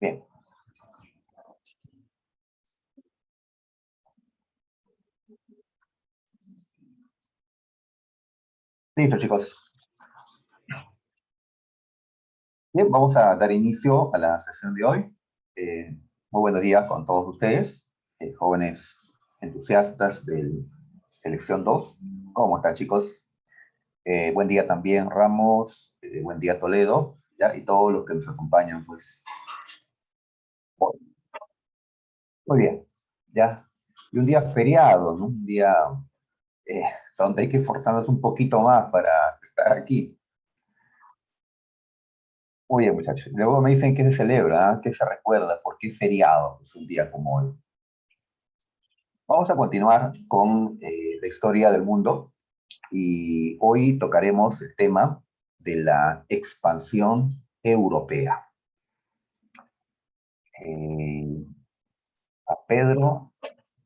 Bien. Listo, chicos. Bien, vamos a dar inicio a la sesión de hoy. Muy buenos días con todos ustedes, jóvenes entusiastas de Selección 2. ¿Cómo están, chicos? Buen día también, Ramos. Buen día, Toledo. ¿Ya? Y todos los que nos acompañan, pues. Bueno, muy bien. ¿Ya? Y un día feriado, ¿no? Un día eh, donde hay que esforzarnos un poquito más para estar aquí. Muy bien, muchachos. Luego me dicen que se celebra, ¿ah? ¿Qué se recuerda? ¿Por qué feriado? Es un día como hoy. Vamos a continuar con la historia del mundo y hoy tocaremos el tema de la expansión europea. Eh, a Pedro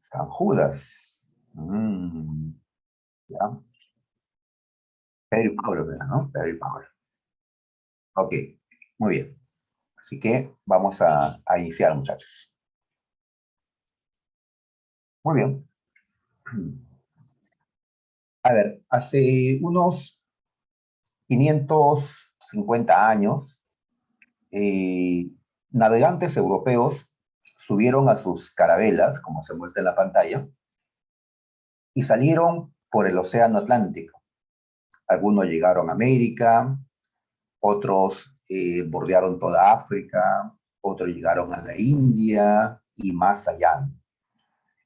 San Judas. Ya. Pedro y Pablo, ¿verdad? ¿No? Pedro y Pablo. Ok, muy bien. Así que vamos a iniciar, muchachos. Muy bien. A ver, hace unos 550 años, eh, navegantes europeos subieron a sus carabelas, como se muestra en la pantalla, y salieron por el Océano Atlántico. Algunos llegaron a América, otros bordearon toda África, otros llegaron a la India y más allá.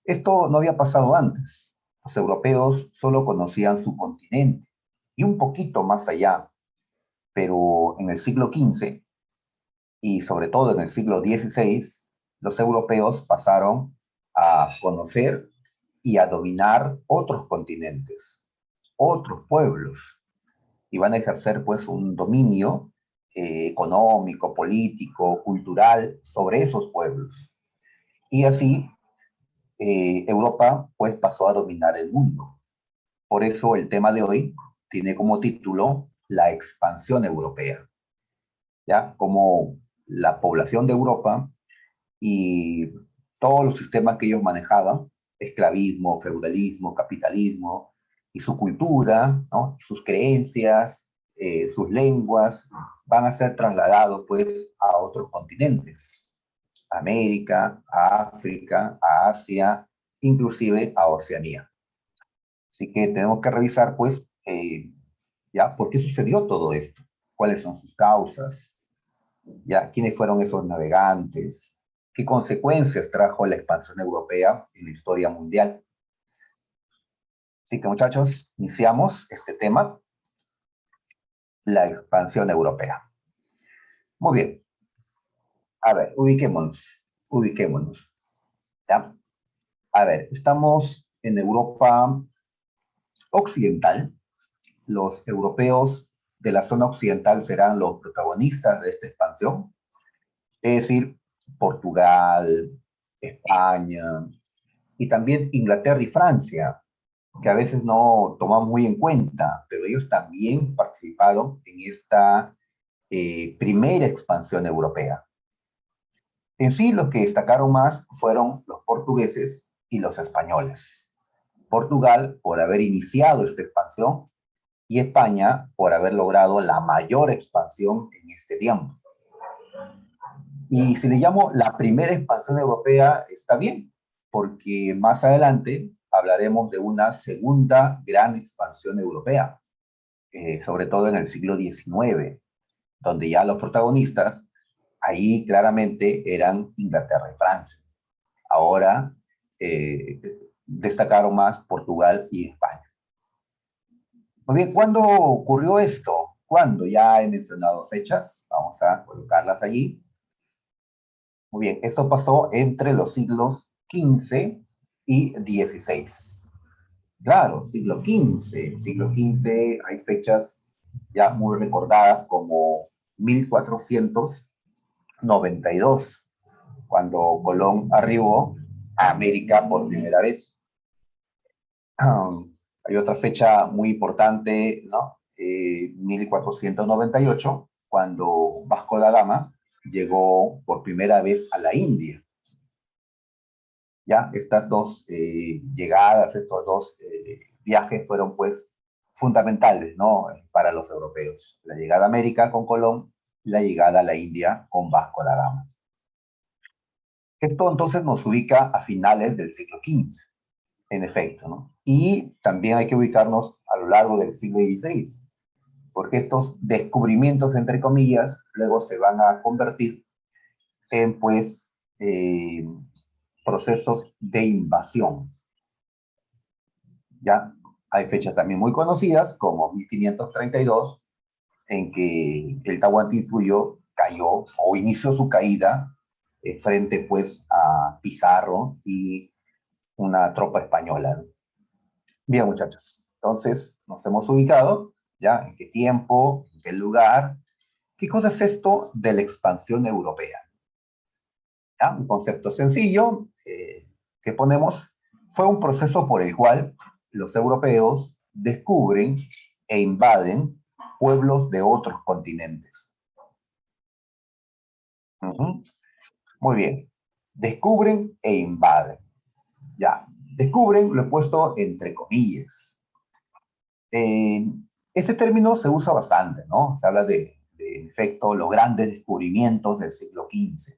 Esto no había pasado antes. Los europeos solo conocían su continente y un poquito más allá, pero en el siglo XV y sobre todo en el siglo XVI, los europeos pasaron a conocer y a dominar otros continentes, otros pueblos, y van a ejercer pues un dominio económico, político, cultural sobre esos pueblos. Y así Europa pues pasó a dominar el mundo. Por eso el tema de hoy tiene como título la expansión europea, ¿ya? Como la población de Europa y todos los sistemas que ellos manejaban, esclavismo, feudalismo, capitalismo, y su cultura, ¿no? Sus creencias, sus lenguas, van a ser trasladados pues a otros continentes, a América, a África, a Asia, inclusive a Oceanía. Así que tenemos que revisar pues ya por qué sucedió todo esto, cuáles son sus causas, ya quiénes fueron esos navegantes, qué consecuencias trajo la expansión europea en la historia mundial. Así que muchachos, iniciamos este tema, la expansión europea. Muy bien, a ver, ubiquémonos. ¿Ya? A ver, estamos en Europa occidental. Los europeos de la zona occidental serán los protagonistas de esta expansión, es decir, Portugal, España y también Inglaterra y Francia, que a veces no tomamos muy en cuenta, pero ellos también participaron en esta primera expansión europea. En sí, los que destacaron más fueron los portugueses y los españoles. Portugal por haber iniciado esta expansión y España por haber logrado la mayor expansión en este tiempo. Y si le llamo la primera expansión europea, está bien, porque más adelante hablaremos de una segunda gran expansión europea, sobre todo en el siglo XIX, donde ya los protagonistas ahí claramente eran Inglaterra y Francia. Ahora eh, destacaron más Portugal y España. Muy bien, ¿cuándo ocurrió esto? ¿Cuándo? Ya he mencionado fechas, vamos a colocarlas allí. Muy bien, esto pasó entre los siglos XV y XVI. Claro, siglo XV, hay fechas ya muy recordadas como 1492, cuando Colón arribó a América por primera vez. Hay otra fecha muy importante, ¿no? 1498, cuando Vasco da Gama llegó por primera vez a la India. Ya, estas dos llegadas, estos dos viajes fueron pues fundamentales, ¿no? Para los europeos. La llegada a América con Colón, la llegada a la India con Vasco da Gama. Esto entonces nos ubica a finales del siglo XV, en efecto, ¿no? Y también hay que ubicarnos a lo largo del siglo XVI, porque estos descubrimientos, entre comillas, luego se van a convertir en, pues, procesos de invasión. Ya hay fechas también muy conocidas, como 1532, en que el Tahuantinsuyo cayó o inició su caída frente, pues, a Pizarro y una tropa española. Bien, muchachos, entonces nos hemos ubicado, ¿ya? ¿En qué tiempo? ¿En qué lugar? ¿Qué cosa es esto de la expansión europea? ¿Ya? Un concepto sencillo que ponemos, fue un proceso por el cual los europeos descubren e invaden pueblos de otros continentes. Muy bien. Descubren e invaden. Ya. Descubren, lo he puesto entre comillas. Eh, este término se usa bastante, ¿no? Se habla en efecto, los grandes descubrimientos del siglo XV.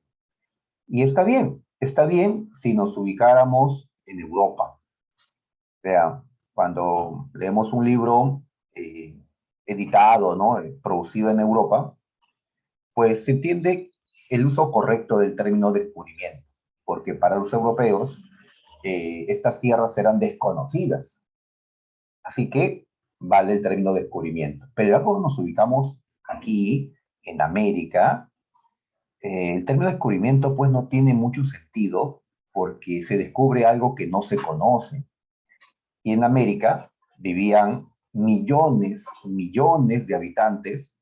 Y está bien si nos ubicáramos en Europa. Vean, cuando leemos un libro eh, editado, ¿no? Producido en Europa, pues se entiende el uso correcto del término descubrimiento, porque para los europeos estas tierras eran desconocidas. Así que vale el término descubrimiento. Pero ya cuando nos ubicamos aquí, en América, el término descubrimiento pues no tiene mucho sentido porque se descubre algo que no se conoce. Y en América vivían millones de habitantes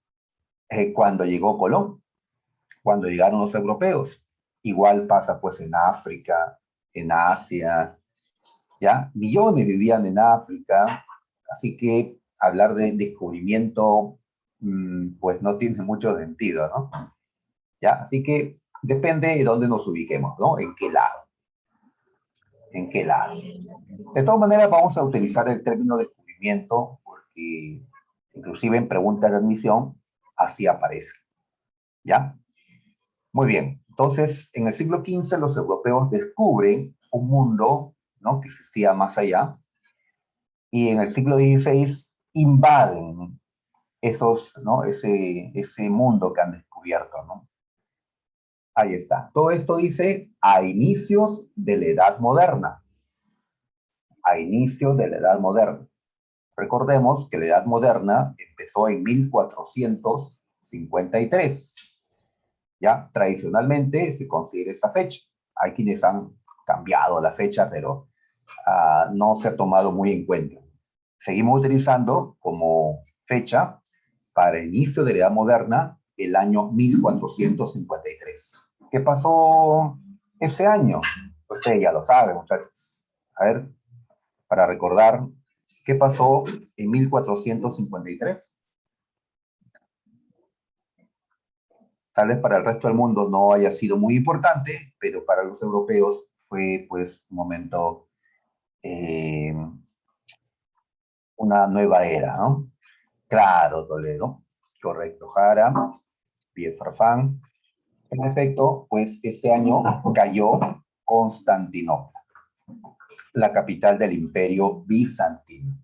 cuando llegó Colón, cuando llegaron los europeos. Igual pasa pues en África, en Asia, ¿ya? Millones vivían en África, así que hablar de descubrimiento, pues no tiene mucho sentido, ¿no? ¿Ya? Así que depende de dónde nos ubiquemos, ¿no? En qué lado. En qué lado. De todas maneras, vamos a utilizar el término descubrimiento porque inclusive en preguntas de admisión así aparece, ¿ya? Muy bien. Entonces, en el siglo XV los europeos descubren un mundo, ¿no? Que existía más allá, y en el siglo XVI invaden esos, ¿no? ese mundo que han descubierto, ¿no? Ahí está. Todo esto dice a inicios de la Edad Moderna. A inicios de la Edad Moderna. Recordemos que la Edad Moderna empezó en 1453. Ya, tradicionalmente se considera esta fecha. Hay quienes han cambiado la fecha, pero no se ha tomado muy en cuenta. Seguimos utilizando como fecha para el inicio de la Edad Moderna el año 1453. ¿Qué pasó ese año? Ustedes ya lo saben, muchachos. A ver, para recordar, ¿qué pasó en 1453? Tal vez para el resto del mundo no haya sido muy importante, pero para los europeos fue pues un momento, eh, una nueva era, ¿no? Claro, Toledo, correcto, Jara, Pierre Farfán. En efecto, pues ese año cayó Constantinopla, la capital del Imperio Bizantino.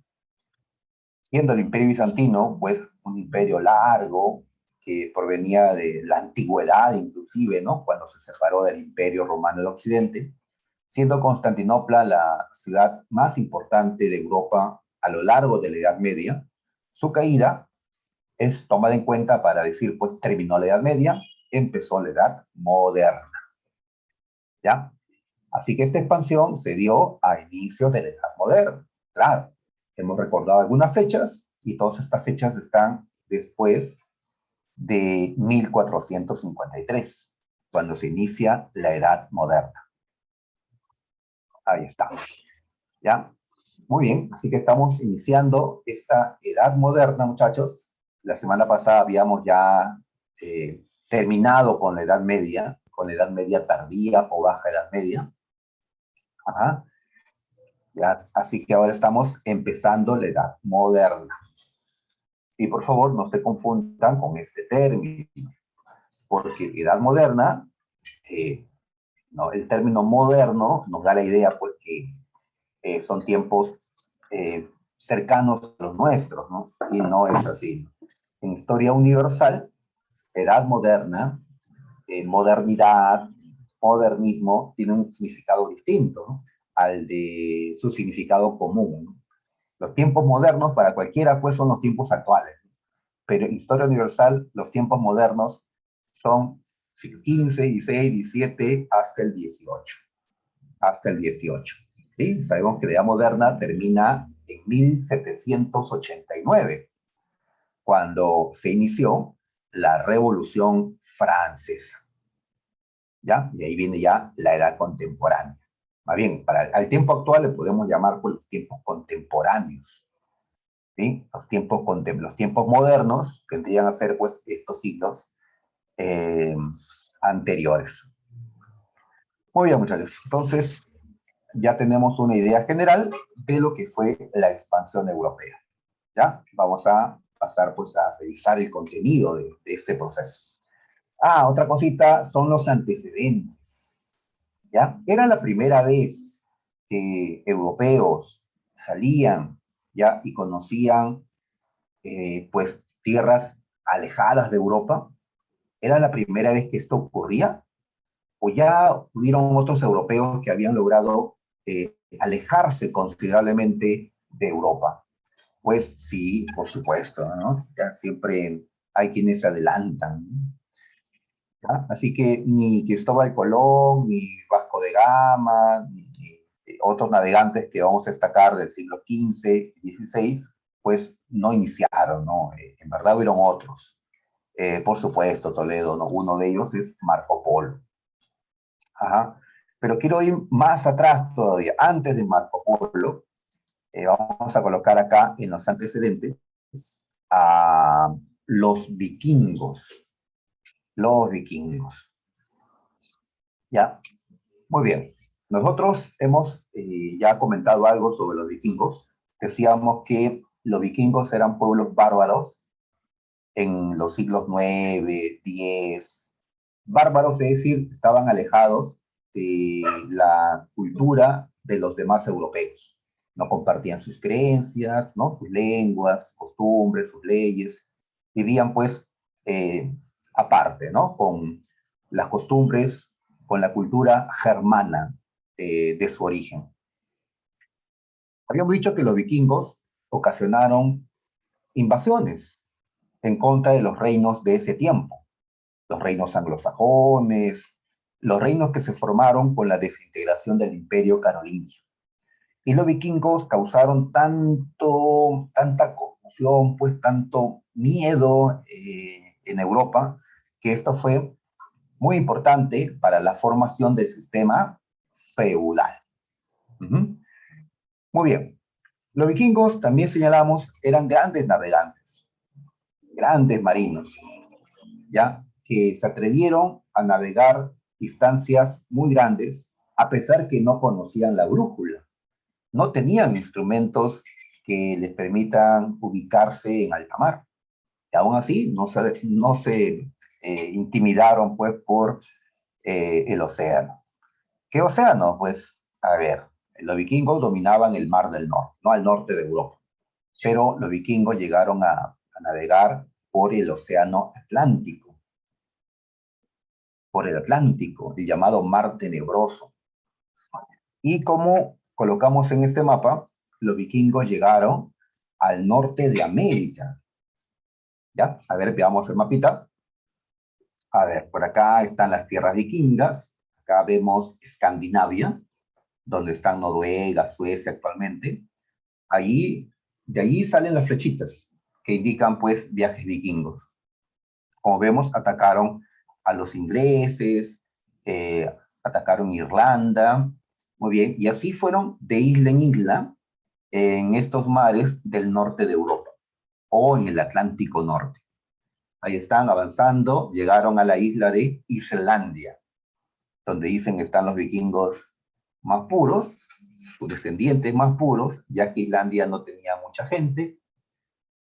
Siendo el Imperio Bizantino, pues un imperio largo que provenía de la antigüedad inclusive, ¿no? Cuando se separó del Imperio Romano de Occidente, siendo Constantinopla la ciudad más importante de Europa a lo largo de la Edad Media, su caída es tomada en cuenta para decir, pues terminó la Edad Media, empezó la Edad Moderna, ¿ya? Así que esta expansión se dio a inicios de la Edad Moderna. Claro, hemos recordado algunas fechas y todas estas fechas están después de 1453, cuando se inicia la Edad Moderna. Ahí estamos. ¿Ya? Muy bien, así que estamos iniciando esta Edad Moderna, muchachos. La semana pasada habíamos ya terminado con la Edad Media tardía o Baja Edad Media. Ajá. Ya, así que ahora estamos empezando la Edad Moderna. Y por favor, no se confundan con este término, porque Edad Moderna, ¿no? El término moderno nos da la idea, pues, que son tiempos cercanos a los nuestros, ¿no? Y no es así. En historia universal, Edad Moderna, modernidad, modernismo, tiene un significado distinto, ¿no? Al de su significado común, ¿no? Los tiempos modernos para cualquiera pues son los tiempos actuales, pero en historia universal los tiempos modernos son 15, 16, 17 hasta el 18. Hasta el 18. ¿Sí? Sabemos que la Edad Moderna termina en 1789, cuando se inició la Revolución Francesa. ¿Ya? Y ahí viene ya la Edad Contemporánea. Más bien, al tiempo actual le podemos llamar pues, los tiempos contemporáneos. ¿Sí? Los tiempos modernos tendrían a ser pues, estos siglos eh, anteriores. Muy bien, muchachos. Entonces, ya tenemos una idea general de lo que fue la expansión europea. ¿Ya? Vamos a pasar pues, a revisar el contenido de este proceso. Otra cosita son los antecedentes. ¿Ya? Era la primera vez que europeos salían ya y conocían pues tierras alejadas de Europa. ¿Era la primera vez que esto ocurría? ¿O ya hubieron otros europeos que habían logrado alejarse considerablemente de Europa? Pues sí, por supuesto, ¿no? Ya siempre hay quienes se adelantan. ¿Ya? Así que ni Cristóbal Colón, ni Vasco de Gama, ni otros navegantes que vamos a destacar del siglo XV, XVI, pues no iniciaron, ¿no? En verdad hubieron otros. Por supuesto, Toledo, ¿no? Uno de ellos es Marco Polo. Ajá. Pero quiero ir más atrás todavía, antes de Marco Polo. Vamos a colocar acá en los antecedentes a los vikingos. Los vikingos. ¿Ya? Muy bien. Nosotros hemos ya comentado algo sobre los vikingos. Decíamos que los vikingos eran pueblos bárbaros en los siglos 9, 10. Bárbaros, es decir, estaban alejados de la cultura de los demás europeos. No compartían sus creencias, ¿no? Sus lenguas, costumbres, sus leyes. Vivían, pues, aparte, ¿no? Con las costumbres, con la cultura germana de su origen. Habíamos dicho que los vikingos ocasionaron invasiones en contra de los reinos de ese tiempo, los reinos anglosajones, los reinos que se formaron con la desintegración del imperio carolingio. Y los vikingos causaron tanta confusión, pues tanto miedo en Europa, que esto fue muy importante para la formación del sistema feudal. Muy bien. Los vikingos, también señalamos, eran grandes navegantes, grandes marinos, ¿ya? Que se atrevieron a navegar distancias muy grandes, a pesar que no conocían la brújula. No tenían instrumentos que les permitan ubicarse en alta mar. Y aún así, no se intimidaron, pues, por el océano. ¿Qué océano? Pues, a ver, los vikingos dominaban el Mar del Norte, no al norte de Europa, pero los vikingos llegaron a navegar por el océano Atlántico, el llamado Mar Tenebroso. Y como colocamos en este mapa, los vikingos llegaron al norte de América. ¿Ya? A ver, veamos el mapita. A ver, por acá están las tierras vikingas. Acá vemos Escandinavia, donde están Noruega, Suecia actualmente. De allí salen las flechitas que indican, pues, viajes vikingos. Como vemos, atacaron a los ingleses, atacaron Irlanda, muy bien, y así fueron de isla en isla en estos mares del norte de Europa o en el Atlántico Norte. Ahí están avanzando, llegaron a la isla de Islandia, donde dicen que están los vikingos más puros, sus descendientes más puros, ya que Islandia no tenía mucha gente,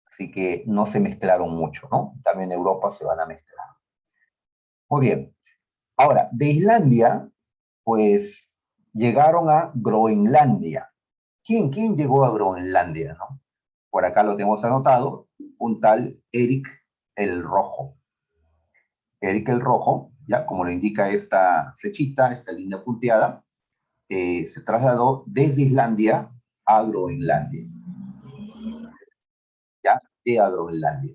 así que no se mezclaron mucho, ¿no? También en Europa se van a mezclar. Muy bien. Ahora, de Islandia, pues llegaron a Groenlandia. ¿Quién llegó a Groenlandia, no? Por acá lo tenemos anotado, un tal Eric el Rojo. Eric el Rojo, ya como lo indica esta flechita, esta línea punteada, se trasladó desde Islandia a Groenlandia. Ya, a Groenlandia.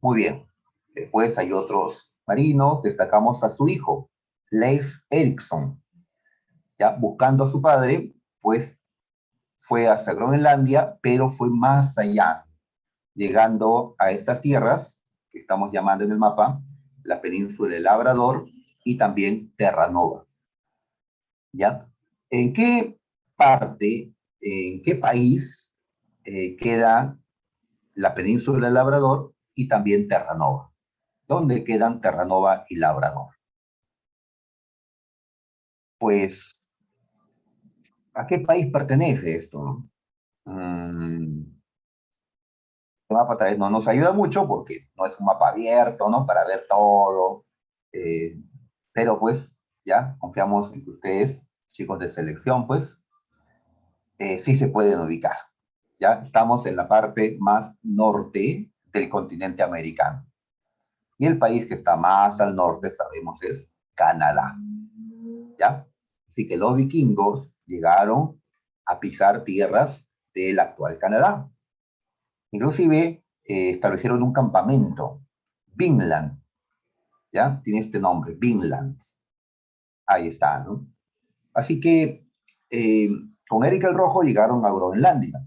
Muy bien. Después hay otros marinos, destacamos a su hijo, Leif Erikson. Ya, buscando a su padre, pues fue hasta Groenlandia, pero fue más allá, llegando a estas tierras que estamos llamando en el mapa la península del Labrador y también Terranova. ¿Ya? ¿En qué parte, en qué país queda la península del Labrador y también Terranova? ¿Dónde quedan Terranova y Labrador? Pues, ¿a qué país pertenece esto? Mm, el mapa tal vez no nos ayuda mucho porque no es un mapa abierto, ¿no? Para ver todo. Eh, pero pues ya confiamos en que ustedes, chicos de selección, pues sí se pueden ubicar. Ya estamos en la parte más norte del continente americano. Y el país que está más al norte, sabemos, es Canadá. ¿Ya? Así que los vikingos llegaron a pisar tierras del actual Canadá. Inclusive establecieron un campamento, Vinland, ¿ya? Tiene este nombre, Vinland. Ahí está, ¿no? Así que eh, con Eric el Rojo llegaron a Groenlandia.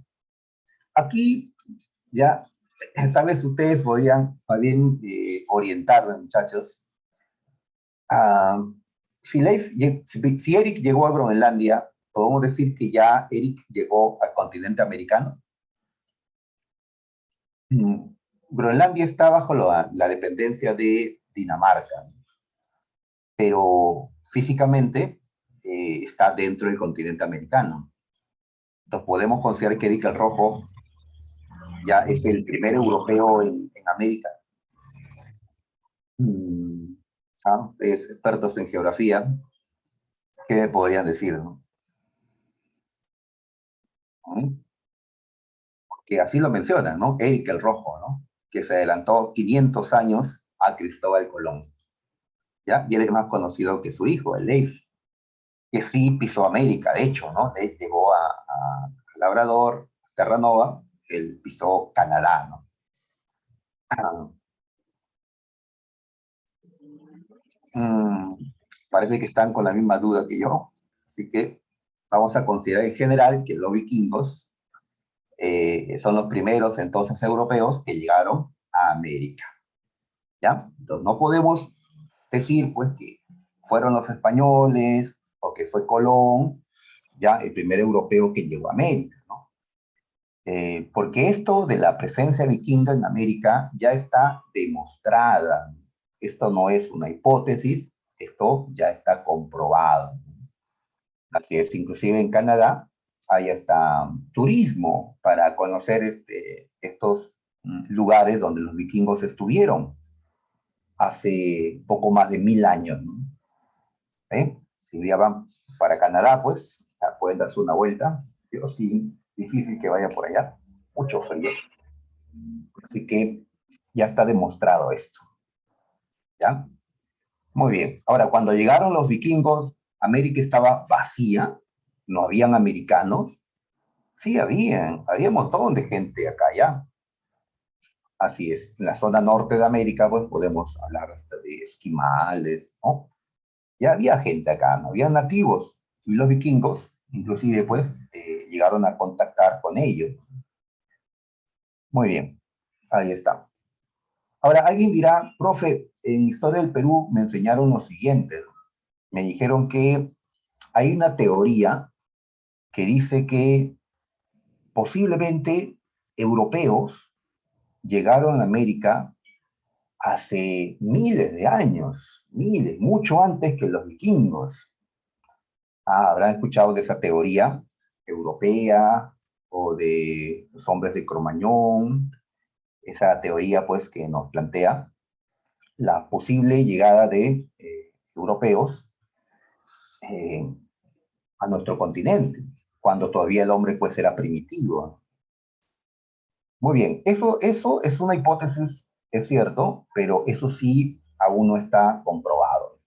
Aquí ya, tal vez ustedes podrían más bien orientarme, muchachos. A, si Eric llegó a Groenlandia, podemos decir que ya Eric llegó al continente americano. Mm, Groenlandia está bajo la dependencia de Dinamarca, pero físicamente está dentro del continente americano. Entonces podemos considerar que Eric el Rojo ya es el primer europeo en América. Mm, es expertos en geografía, ¿qué me podrían decir? ¿No? ¿Mm? Que así lo mencionan, ¿no? Eric el Rojo, ¿no? Que se adelantó 500 años a Cristóbal Colón, ¿ya? Y él es más conocido que su hijo, el Leif, que sí pisó América, de hecho, ¿no? Leif llegó a Labrador, Terranova, él pisó Canadá, ¿no? Ah, mm, parece que están con la misma duda que yo, así que vamos a considerar en general que los vikingos son los primeros entonces europeos que llegaron a América, ¿ya? Entonces no podemos decir, pues, que fueron los españoles o que fue Colón, ya el primer europeo que llegó a América, ¿no? Porque esto de la presencia vikinga en América ya está demostrada. Esto no es una hipótesis, esto ya está comprobado. Así es, inclusive en Canadá hay hasta turismo para conocer estos lugares donde los vikingos estuvieron hace poco más de 1000 años, ¿no? Si ya van para Canadá, pues ya pueden darse una vuelta, pero sí, difícil que vaya por allá, mucho frío. Así que ya está demostrado esto, ¿ya? Muy bien. Ahora, cuando llegaron los vikingos, América estaba vacía, no habían americanos. Sí, había un montón de gente acá ya. Así es, en la zona norte de América, pues podemos hablar hasta de esquimales, ¿no? Ya había gente acá, no había nativos, y los vikingos, inclusive, pues, llegaron a contactar con ellos. Muy bien, ahí está. Ahora, alguien dirá, profe, en Historia del Perú me enseñaron lo siguiente. Me dijeron que hay una teoría que dice que posiblemente europeos llegaron a América hace miles de años, miles, mucho antes que los vikingos. Habrán escuchado de esa teoría europea o de los hombres de Cromañón, esa teoría pues que nos plantea la posible llegada de europeos eh, a nuestro continente, cuando todavía el hombre pues era primitivo. Muy bien, eso es una hipótesis, es cierto, pero eso sí aún no está comprobado.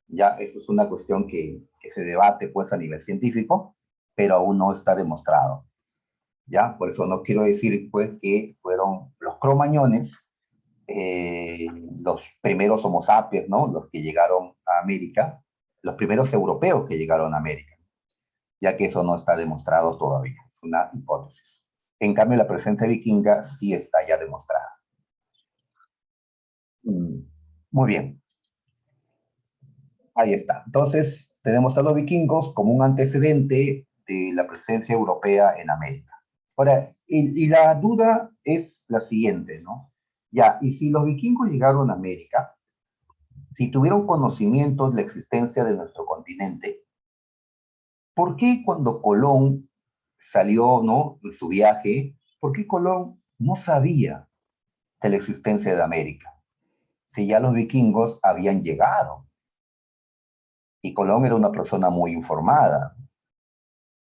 Ya, eso es una cuestión que se debate pues a nivel científico, pero aún no está demostrado. Ya, por eso no quiero decir pues que fueron los cromañones eh, los primeros Homo sapiens, ¿no? Los que llegaron a América, los primeros europeos que llegaron a América, ya que eso no está demostrado todavía, es una hipótesis. En cambio, la presencia vikinga sí está ya demostrada. Mm, Muy bien, ahí está. Entonces, tenemos a los vikingos como un antecedente de la presencia europea en América. Ahora, y la duda es la siguiente, ¿no? Ya, y si los vikingos llegaron a América, si tuvieron conocimiento de la existencia de nuestro continente, ¿por qué cuando Colón salió, ¿no?, en su viaje, por qué Colón no sabía de la existencia de América? Si ya los vikingos habían llegado y Colón era una persona muy informada,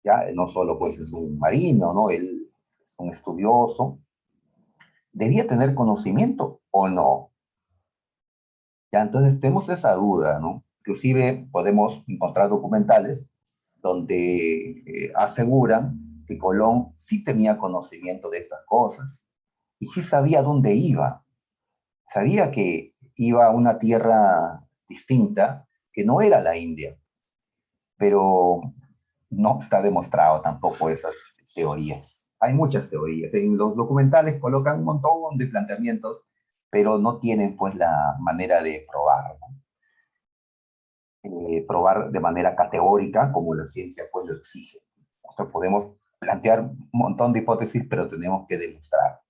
ya no solo pues es un marino, ¿no? Él es un estudioso, debía tener conocimiento o no. Ya entonces tenemos esa duda, ¿no? Inclusive podemos encontrar documentales donde aseguran que Colón sí tenía conocimiento de estas cosas y sí sabía dónde iba. Sabía que iba a una tierra distinta que no era la India, pero no está demostrado tampoco esas teorías. Hay muchas teorías. En los documentales colocan un montón de planteamientos, pero no tienen pues la manera de probar, ¿no? Probar de manera categórica como la ciencia pues lo exige. Nosotros podemos plantear un montón de hipótesis, pero tenemos que demostrar.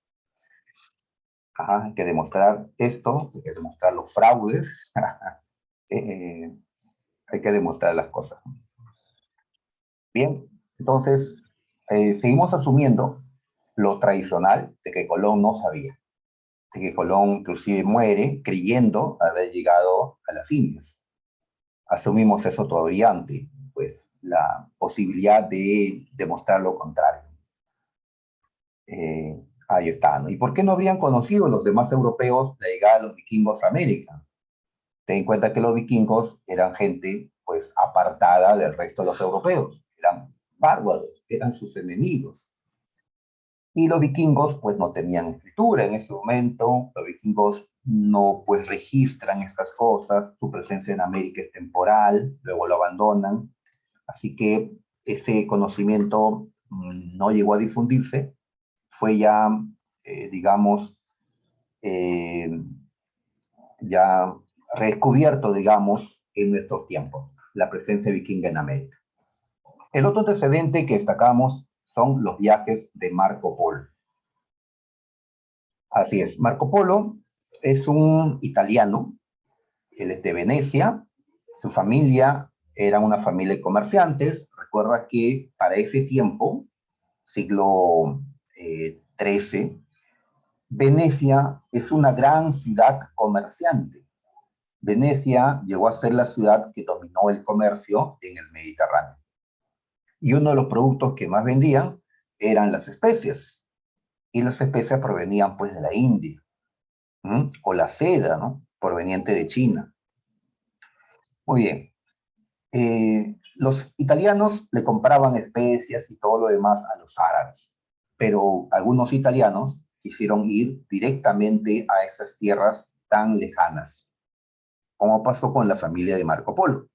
Ajá, hay que demostrar esto, hay que demostrar los fraudes, eh, hay que demostrar las cosas. Bien, entonces seguimos asumiendo lo tradicional de que Colón no sabía, de que Colón inclusive muere creyendo haber llegado a las Indias. Asumimos eso todavía ante pues, la posibilidad de demostrar lo contrario. Ahí está, ¿no? ¿Y por qué no habrían conocido los demás europeos la llegada de los vikingos a América? Ten en cuenta que los vikingos eran gente, pues, apartada del resto de los europeos. Eran bárbaros, eran sus enemigos. Y los vikingos, pues, no tenían escritura en ese momento. Los vikingos no, pues, registran estas cosas. Su presencia en América es temporal, luego lo abandonan. Así que ese conocimiento no llegó a difundirse. Fue ya, digamos, eh, ya redescubierto, digamos, en nuestros tiempos, la presencia vikinga en América. El otro antecedente que destacamos son los viajes de Marco Polo. Así es, Marco Polo es un italiano, él es de Venecia, su familia era una familia de comerciantes. Recuerda que para ese tiempo, siglo XIII, Venecia es una gran ciudad comerciante. Venecia llegó a ser la ciudad que dominó el comercio en el Mediterráneo. Y uno de los productos que más vendían eran las especias. Y las especias provenían pues de la India, ¿m? O la seda, ¿no?, proveniente de China. Muy bien. Los italianos le compraban especias y todo lo demás a los árabes, pero algunos italianos quisieron ir directamente a esas tierras tan lejanas, como pasó con la familia de Marco Polo,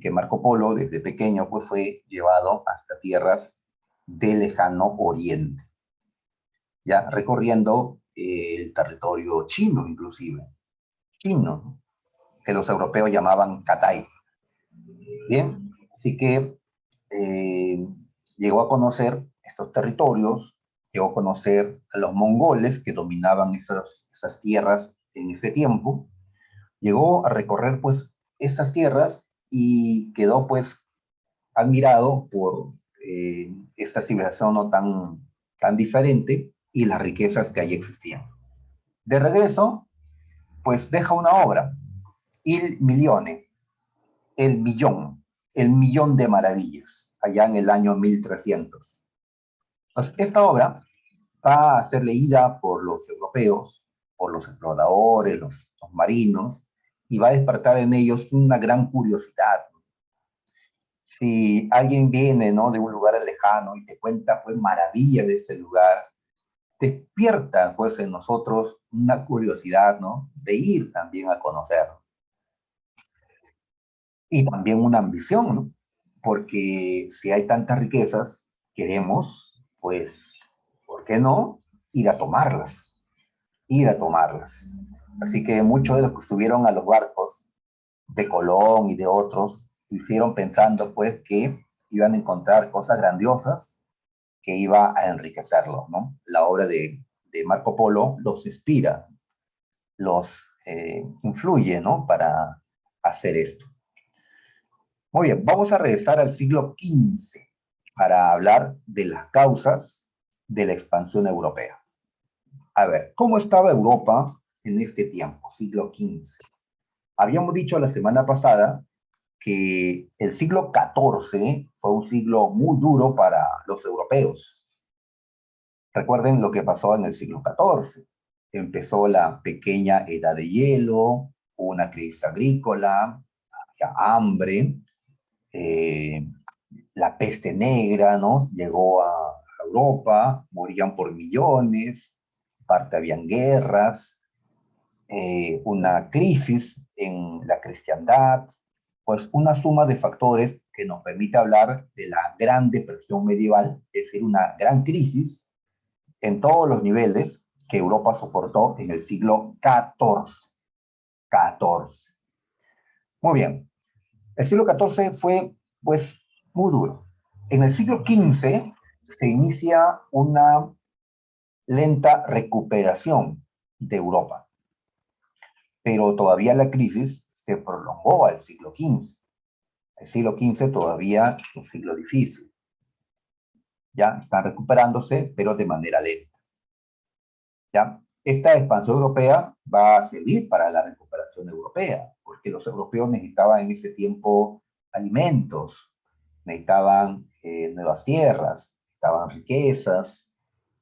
que Marco Polo desde pequeño pues fue llevado hasta tierras del lejano oriente, ya recorriendo el territorio chino inclusive, chino, que los europeos llamaban Catay. Bien, así que eh, llegó a conocer estos territorios, llegó a conocer a los mongoles que dominaban esas tierras en ese tiempo, llegó a recorrer pues estas tierras y quedó pues admirado por esta civilización no tan diferente y las riquezas que allí existían. De regreso, pues deja una obra, Il Milione, el millón de maravillas, allá en el año 1300. Pues esta obra va a ser leída por los europeos, por los exploradores, los marinos, y va a despertar en ellos una gran curiosidad. Si alguien viene, ¿no?, de un lugar lejano y te cuenta, pues, maravillas de ese lugar, despierta, pues, en nosotros una curiosidad, ¿no?, de ir también a conocerlo. Y también una ambición, ¿no? Porque si hay tantas riquezas, queremos, pues, ¿por qué no? Ir a tomarlas, ir a tomarlas. Así que muchos de los que subieron a los barcos de Colón y de otros lo hicieron pensando, pues, que iban a encontrar cosas grandiosas que iba a enriquecerlos, ¿no? La obra de Marco Polo los inspira, los influye, ¿no?, para hacer esto. Muy bien, vamos a regresar al siglo XV para hablar de las causas de la expansión europea. A ver, ¿cómo estaba Europa en este tiempo, siglo XV? Habíamos dicho la semana pasada que el siglo XIV fue un siglo muy duro para los europeos. Recuerden lo que pasó en el siglo XIV. Empezó la pequeña edad de hielo, una crisis agrícola, había hambre, eh, la peste negra, ¿no?, llegó a Europa, morían por millones, parte habían guerras, una crisis en la cristiandad, pues una suma de factores que nos permite hablar de la Gran Depresión medieval, es decir, una gran crisis en todos los niveles que Europa soportó en el siglo XIV. XIV. Muy bien. El siglo XIV fue, pues, muy duro. En el siglo XV se inicia una lenta recuperación de Europa, pero todavía la crisis se prolongó al siglo XV. El siglo XV todavía es un siglo difícil. Ya están recuperándose, pero de manera lenta. ¿Ya? Esta expansión europea va a servir para la recuperación europea, porque los europeos necesitaban en ese tiempo alimentos, necesitaban nuevas tierras, necesitaban riquezas,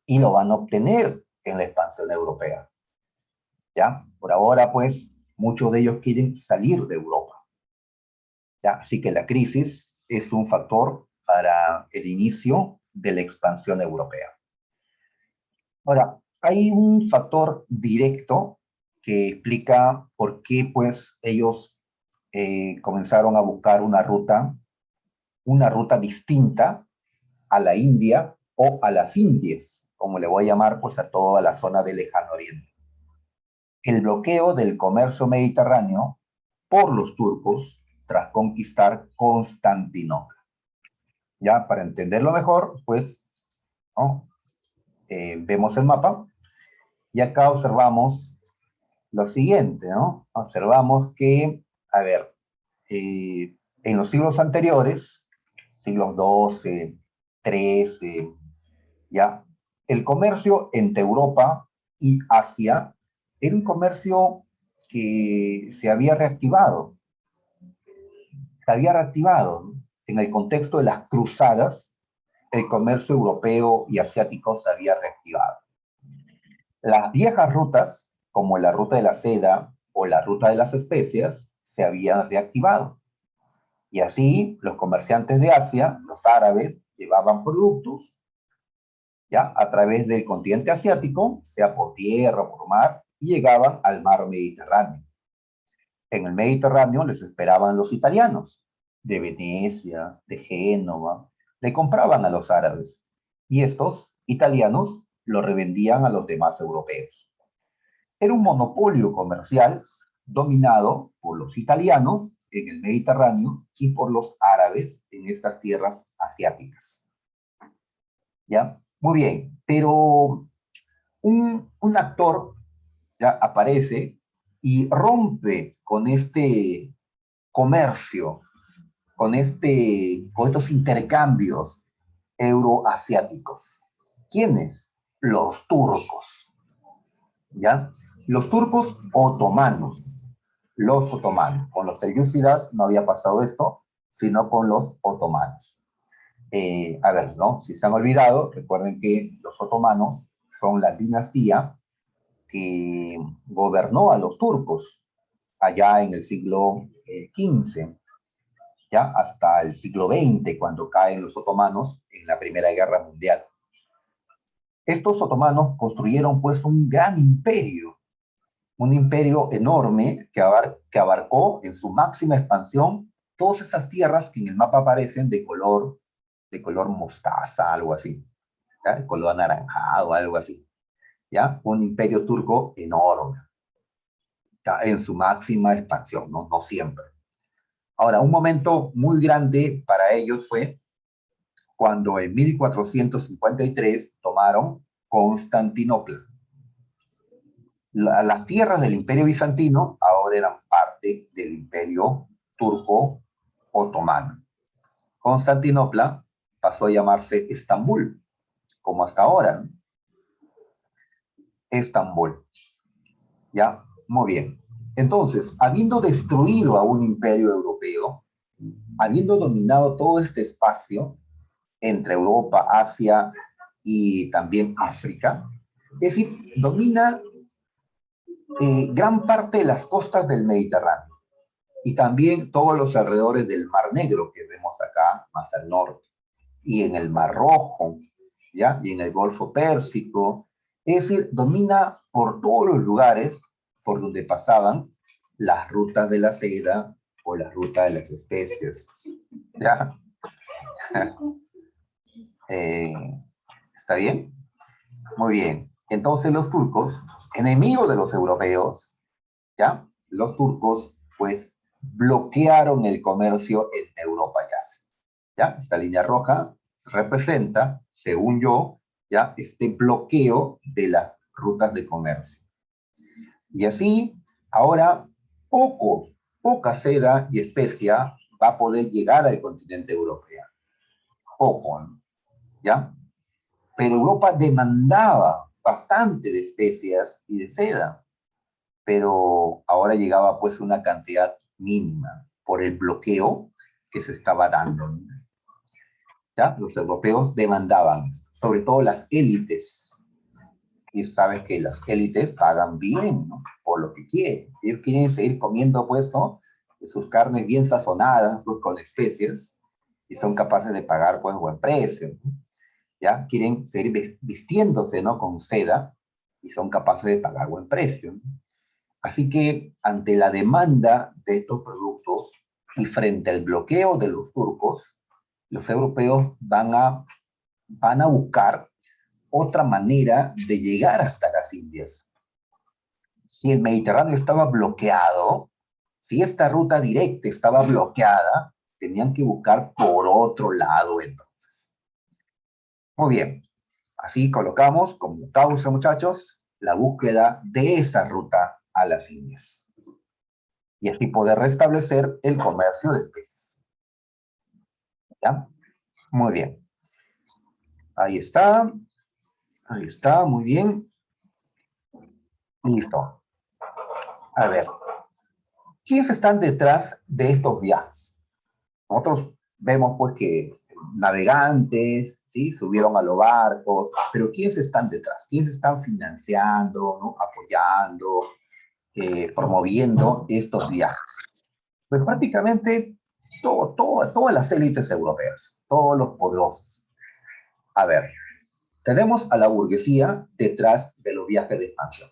y lo van a obtener en la expansión europea. ¿Ya? Por ahora, pues, muchos de ellos quieren salir de Europa. ¿Ya? Así que la crisis es un factor para el inicio de la expansión europea. Ahora, hay un factor directo que explica por qué, pues, ellos comenzaron a buscar una ruta distinta a la India o a las Indias, como le voy a llamar, pues, a toda la zona del Lejano Oriente. El bloqueo del comercio mediterráneo por los turcos tras conquistar Constantinopla. Ya, para entenderlo mejor, pues, ¿no?, vemos el mapa y acá observamos lo siguiente, ¿no? Observamos que, a ver, en los siglos anteriores, siglos XII, XIII, ya, el comercio entre Europa y Asia era un comercio que se había reactivado, ¿no? En el contexto de las cruzadas, el comercio europeo y asiático se había reactivado. Las viejas rutas, como la ruta de la seda o la ruta de las especias, se habían reactivado. Y así los comerciantes de Asia, los árabes, llevaban productos, ¿ya?, a través del continente asiático, sea por tierra o por mar, y llegaban al mar Mediterráneo. En el Mediterráneo les esperaban los italianos, de Venecia, de Génova, le compraban a los árabes, y estos italianos lo revendían a los demás europeos. Era un monopolio comercial dominado por los italianos en el Mediterráneo y por los árabes en estas tierras asiáticas. ¿Ya? Muy bien, pero un actor ya aparece y rompe con este comercio, con estos intercambios euroasiáticos. ¿Quiénes? Los turcos, ¿ya? Los turcos otomanos, los otomanos. Con los selyúcidas no había pasado esto, sino con los otomanos. A ver, ¿no? Si se han olvidado, recuerden que los otomanos son la dinastía que gobernó a los turcos allá en el siglo XV, ya hasta el siglo XX, cuando caen los otomanos en la Primera Guerra Mundial. Estos otomanos construyeron pues un imperio enorme que abarcó en su máxima expansión todas esas tierras que en el mapa aparecen de color mostaza, algo así, ¿ya? De color anaranjado, algo así, ¿ya? Un imperio turco enorme, ¿ya? En su máxima expansión, ¿no? No siempre. Ahora, un momento muy grande para ellos fue cuando en 1453 tomaron Constantinopla. Las tierras del Imperio Bizantino ahora eran parte del Imperio Turco Otomano. Constantinopla pasó a llamarse Estambul, como hasta ahora, ¿no? Estambul. ¿Ya? Muy bien. Entonces, habiendo destruido a un imperio europeo, habiendo dominado todo este espacio entre Europa, Asia y también África, es decir, domina gran parte de las costas del Mediterráneo y también todos los alrededores del Mar Negro que vemos acá más al norte, y en el Mar Rojo, ¿ya? Y en el Golfo Pérsico. Es decir, domina por todos los lugares por donde pasaban las rutas de la seda o las rutas de las especies, ¿ya? eh, ¿Está bien? Muy bien. Entonces los turcos, enemigos de los europeos, ¿ya? Los turcos, pues, bloquearon el comercio en Europa y Asia, ¿ya? Esta línea roja representa, según yo, ¿ya? Este bloqueo de las rutas de comercio. Y así, ahora, poca seda y especia va a poder llegar al continente europeo. Poco, ¿no? ¿Ya? Pero Europa demandaba bastante de especias y de seda, pero ahora llegaba pues una cantidad mínima por el bloqueo que se estaba dando. ¿Ya? Los europeos demandaban, sobre todo las élites, y sabes que las élites pagan bien, ¿no? Por lo que quieren. Ellos quieren seguir comiendo, pues, ¿no? Sus carnes bien sazonadas, pues, con especies, y son capaces de pagar, pues, buen precio, ¿no? ¿Ya? Quieren seguir vistiéndose, ¿no? Con seda, y son capaces de pagar buen precio, ¿no? Así que ante la demanda de estos productos y frente al bloqueo de los turcos, los europeos van a buscar otra manera de llegar hasta las Indias. Si el Mediterráneo estaba bloqueado, si esta ruta directa estaba bloqueada, tenían que buscar por otro lado entonces. Muy bien, así colocamos como causa, muchachos, la búsqueda de esa ruta a las Indias. Y así poder restablecer el comercio de especies. ¿Ya? Muy bien. Ahí está, muy bien. Listo. A ver, ¿quiénes están detrás de estos viajes? Nosotros vemos pues que navegantes, ¿sí? Subieron a los barcos, pero ¿quiénes están detrás? ¿Quiénes están financiando, ¿no? Apoyando, promoviendo estos viajes? Pues prácticamente todas las élites europeas, todos los poderosos. A ver, tenemos a la burguesía detrás de los viajes de expansión.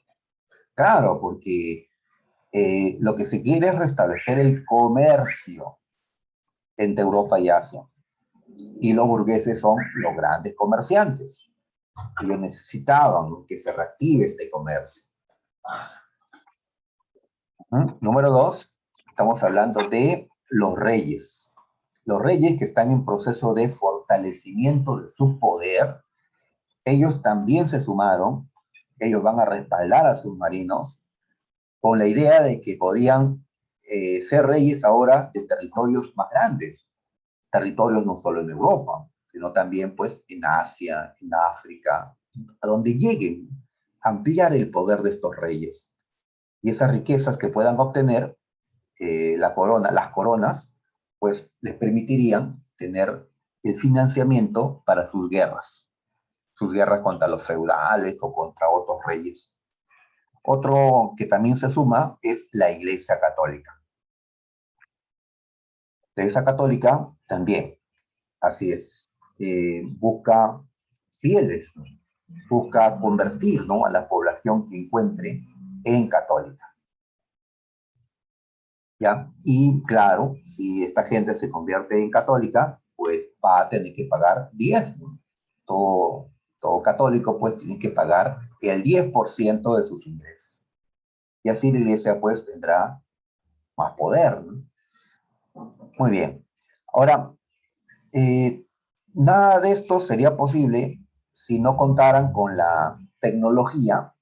Claro, porque lo que se quiere es restablecer el comercio entre Europa y Asia. Y los burgueses son los grandes comerciantes. Ellos necesitaban, ¿no?, que se reactive este comercio. Número dos, estamos hablando de los reyes. Los reyes que están en proceso de fortalecimiento de su poder, ellos también se sumaron, ellos van a respaldar a sus marinos con la idea de que podían ser reyes ahora de territorios más grandes, territorios no solo en Europa, sino también pues en Asia, en África, a donde lleguen, ampliar el poder de estos reyes. Y esas riquezas que puedan obtener, las coronas, pues les permitirían tener el financiamiento para sus guerras contra los feudales o contra otros reyes. Otro que también se suma es la Iglesia Católica. La Iglesia Católica también, así es, busca fieles, busca convertir, ¿no?, a la población que encuentre en católica. ¿Ya? Y claro, si esta gente se convierte en católica, pues va a tener que pagar diezmo. Todo, todo católico pues tiene que pagar el 10% de sus ingresos. Y así la iglesia pues tendrá más poder, ¿no? Muy bien. Ahora, eh, nada de esto sería posible si no contaran con la tecnología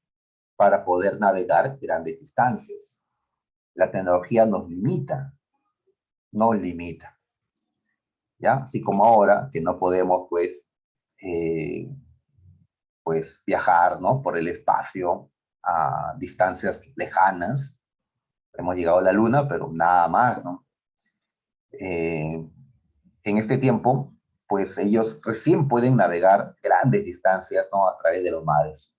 para poder navegar grandes distancias. La tecnología nos limita, ¿ya? Así como ahora que no podemos, eh, pues viajar, ¿no?, por el espacio a distancias lejanas. Hemos llegado a la Luna, pero nada más, ¿no? En este tiempo, pues ellos recién pueden navegar grandes distancias, ¿no?, a través de los mares,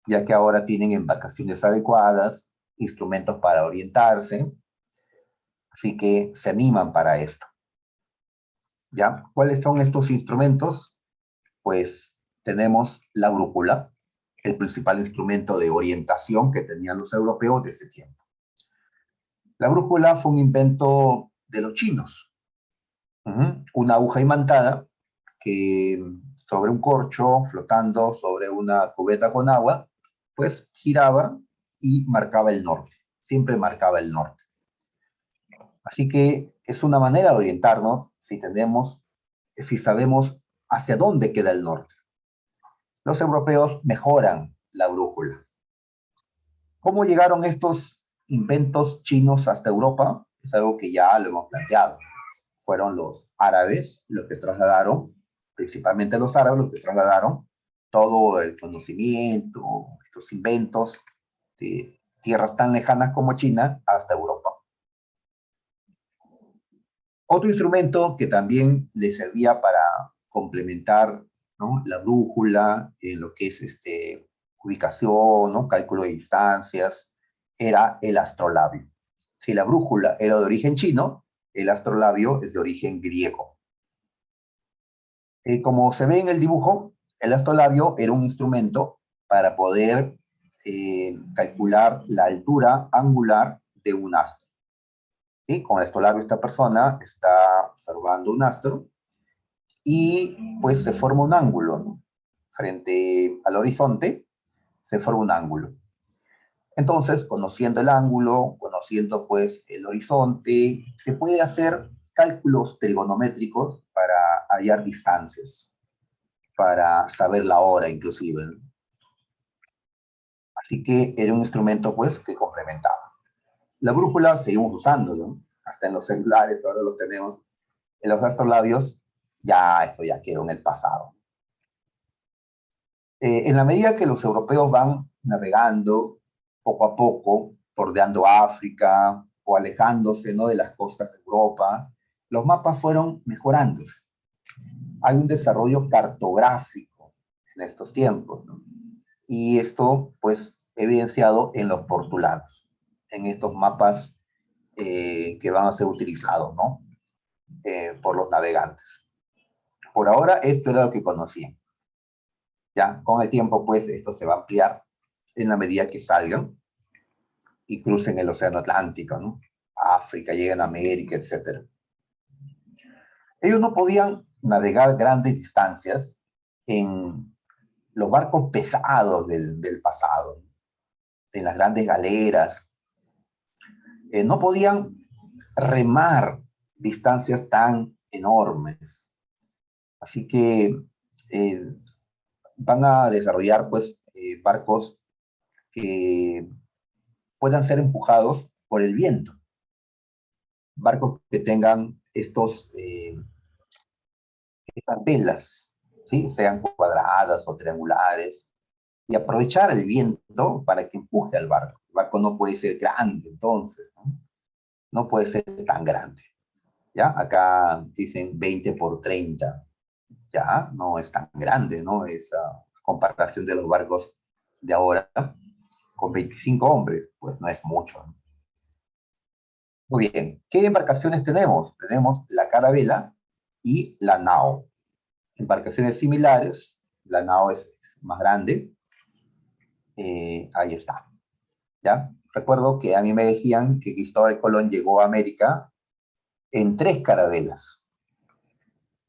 ya que ahora tienen embarcaciones adecuadas, instrumentos para orientarse, así que se animan para esto, ¿ya? ¿Cuáles son estos instrumentos? Pues tenemos la brújula, el principal instrumento de orientación que tenían los europeos de ese tiempo. La brújula fue un invento de los chinos. Una aguja imantada que sobre un corcho flotando sobre una cubeta con agua, pues giraba y marcaba el norte, siempre marcaba el norte. Así que es una manera de orientarnos si sabemos hacia dónde queda el norte. Los europeos mejoran la brújula. ¿Cómo llegaron estos inventos chinos hasta Europa? Es algo que ya lo hemos planteado. Fueron los árabes los que trasladaron, principalmente los árabes los que trasladaron todo el conocimiento, estos inventos de tierras tan lejanas como China hasta Europa. Otro instrumento que también le servía para complementar, ¿no?, la brújula en lo que es ubicación, ¿no?, cálculo de distancias, era el astrolabio. Si la brújula era de origen chino, el astrolabio es de origen griego. Como se ve en el dibujo, el astrolabio era un instrumento para poder calcular la altura angular de un astro. ¿Sí? Con el astrolabio esta persona está observando un astro y pues se forma un ángulo, ¿no? Frente al horizonte se forma un ángulo. Entonces, conociendo el ángulo, conociendo pues el horizonte, se puede hacer cálculos trigonométricos para hallar distancias, para saber la hora inclusive, ¿no? Así que era un instrumento pues que complementaba. La brújula seguimos usándolo, ¿no? Hasta en los celulares ahora los tenemos. En los astrolabios ya esto ya quedó en el pasado. En la medida que los europeos van navegando poco a poco, bordeando África o alejándose, ¿no?, de las costas de Europa, los mapas fueron mejorándose. Hay un desarrollo cartográfico en estos tiempos, ¿no? Y esto, pues, evidenciado en los portulanos, en estos mapas que van a ser utilizados, ¿no?, por los navegantes. Por ahora, esto era lo que conocían. Ya, con el tiempo, pues, esto se va a ampliar en la medida que salgan y crucen el Océano Atlántico, ¿no?, África, lleguen a América, etc. Ellos no podían navegar grandes distancias en los barcos pesados del pasado, en las grandes galeras. No podían remar distancias tan enormes. Así que eh, van a desarrollar, pues, barcos que puedan ser empujados por el viento. Barcos que tengan estas velas, ¿sí? Sean cuadradas o triangulares, y aprovechar el viento para que empuje al barco. El barco no puede ser grande, entonces, ¿no? No puede ser tan grande. ¿Ya? Acá dicen 20 por 30. Ya, no es tan grande, ¿no? Esa comparación de los barcos de ahora con 25 hombres, pues no es mucho, ¿no? Muy bien, ¿qué embarcaciones tenemos? Tenemos la carabela y la nao. Embarcaciones similares, la nao es más grande, ahí está, ¿ya? Recuerdo que a mí me decían que Cristóbal Colón llegó a América en 3 carabelas,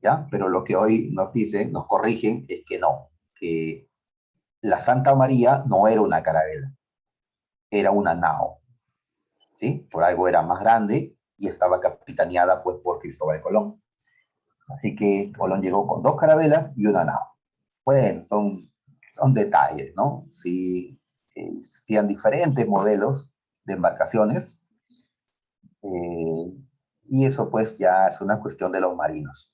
¿ya? Pero lo que hoy nos dicen, nos corrigen, es que no, que la Santa María no era una carabela, era una nao, ¿sí? Por algo era más grande y estaba capitaneada pues por Cristóbal Colón. Así que Colón llegó con 2 carabelas y una nao. Bueno, son detalles, ¿no? Si existían diferentes modelos de embarcaciones, eh, y eso pues ya es una cuestión de los marinos.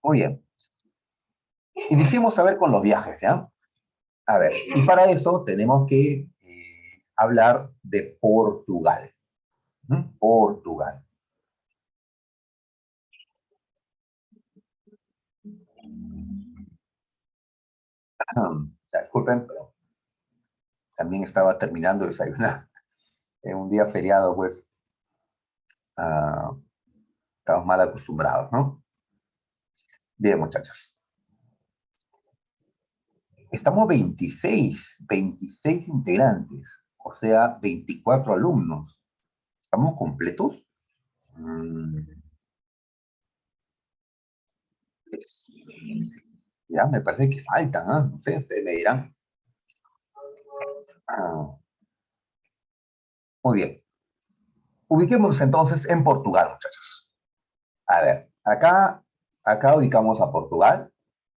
Muy bien. Iniciemos a ver con los viajes, ¿ya? A ver, y para eso tenemos que hablar de Portugal. Portugal. Disculpen, pero también estaba terminando de desayunar. En un día feriado, pues, uh, estamos mal acostumbrados, ¿no? Bien, muchachos. Estamos 26 integrantes, o sea, 24 alumnos. ¿Estamos completos? Mm, es- ya, me parece que faltan, ¿ah? No sé, ustedes me dirán. Ah, muy bien. Ubiquémonos entonces en Portugal, muchachos. A ver, acá ubicamos a Portugal,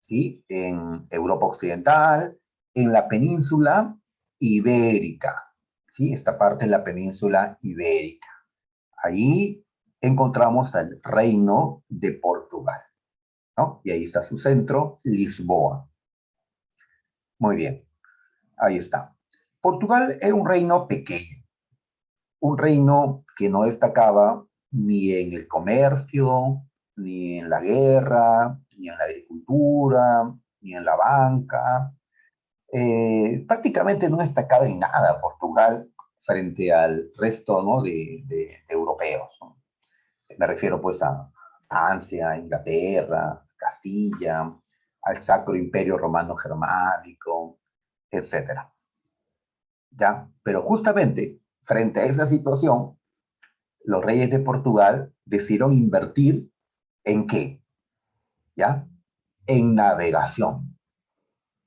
¿sí? En Europa Occidental, en la península ibérica, ¿sí? Esta parte es la península ibérica. Ahí encontramos al Reino de Portugal, ¿no? Y ahí está su centro, Lisboa. Muy bien, ahí está. Portugal era un reino pequeño, un reino que no destacaba ni en el comercio, ni en la guerra, ni en la agricultura, ni en la banca. Prácticamente no destacaba en nada Portugal frente al resto, ¿no? de europeos, ¿no? Me refiero pues a Francia, Inglaterra, Castilla, al Sacro Imperio Romano Germánico, etcétera. ¿Ya? Pero justamente frente a esa situación, los reyes de Portugal decidieron invertir ¿en qué? ¿Ya? En navegación.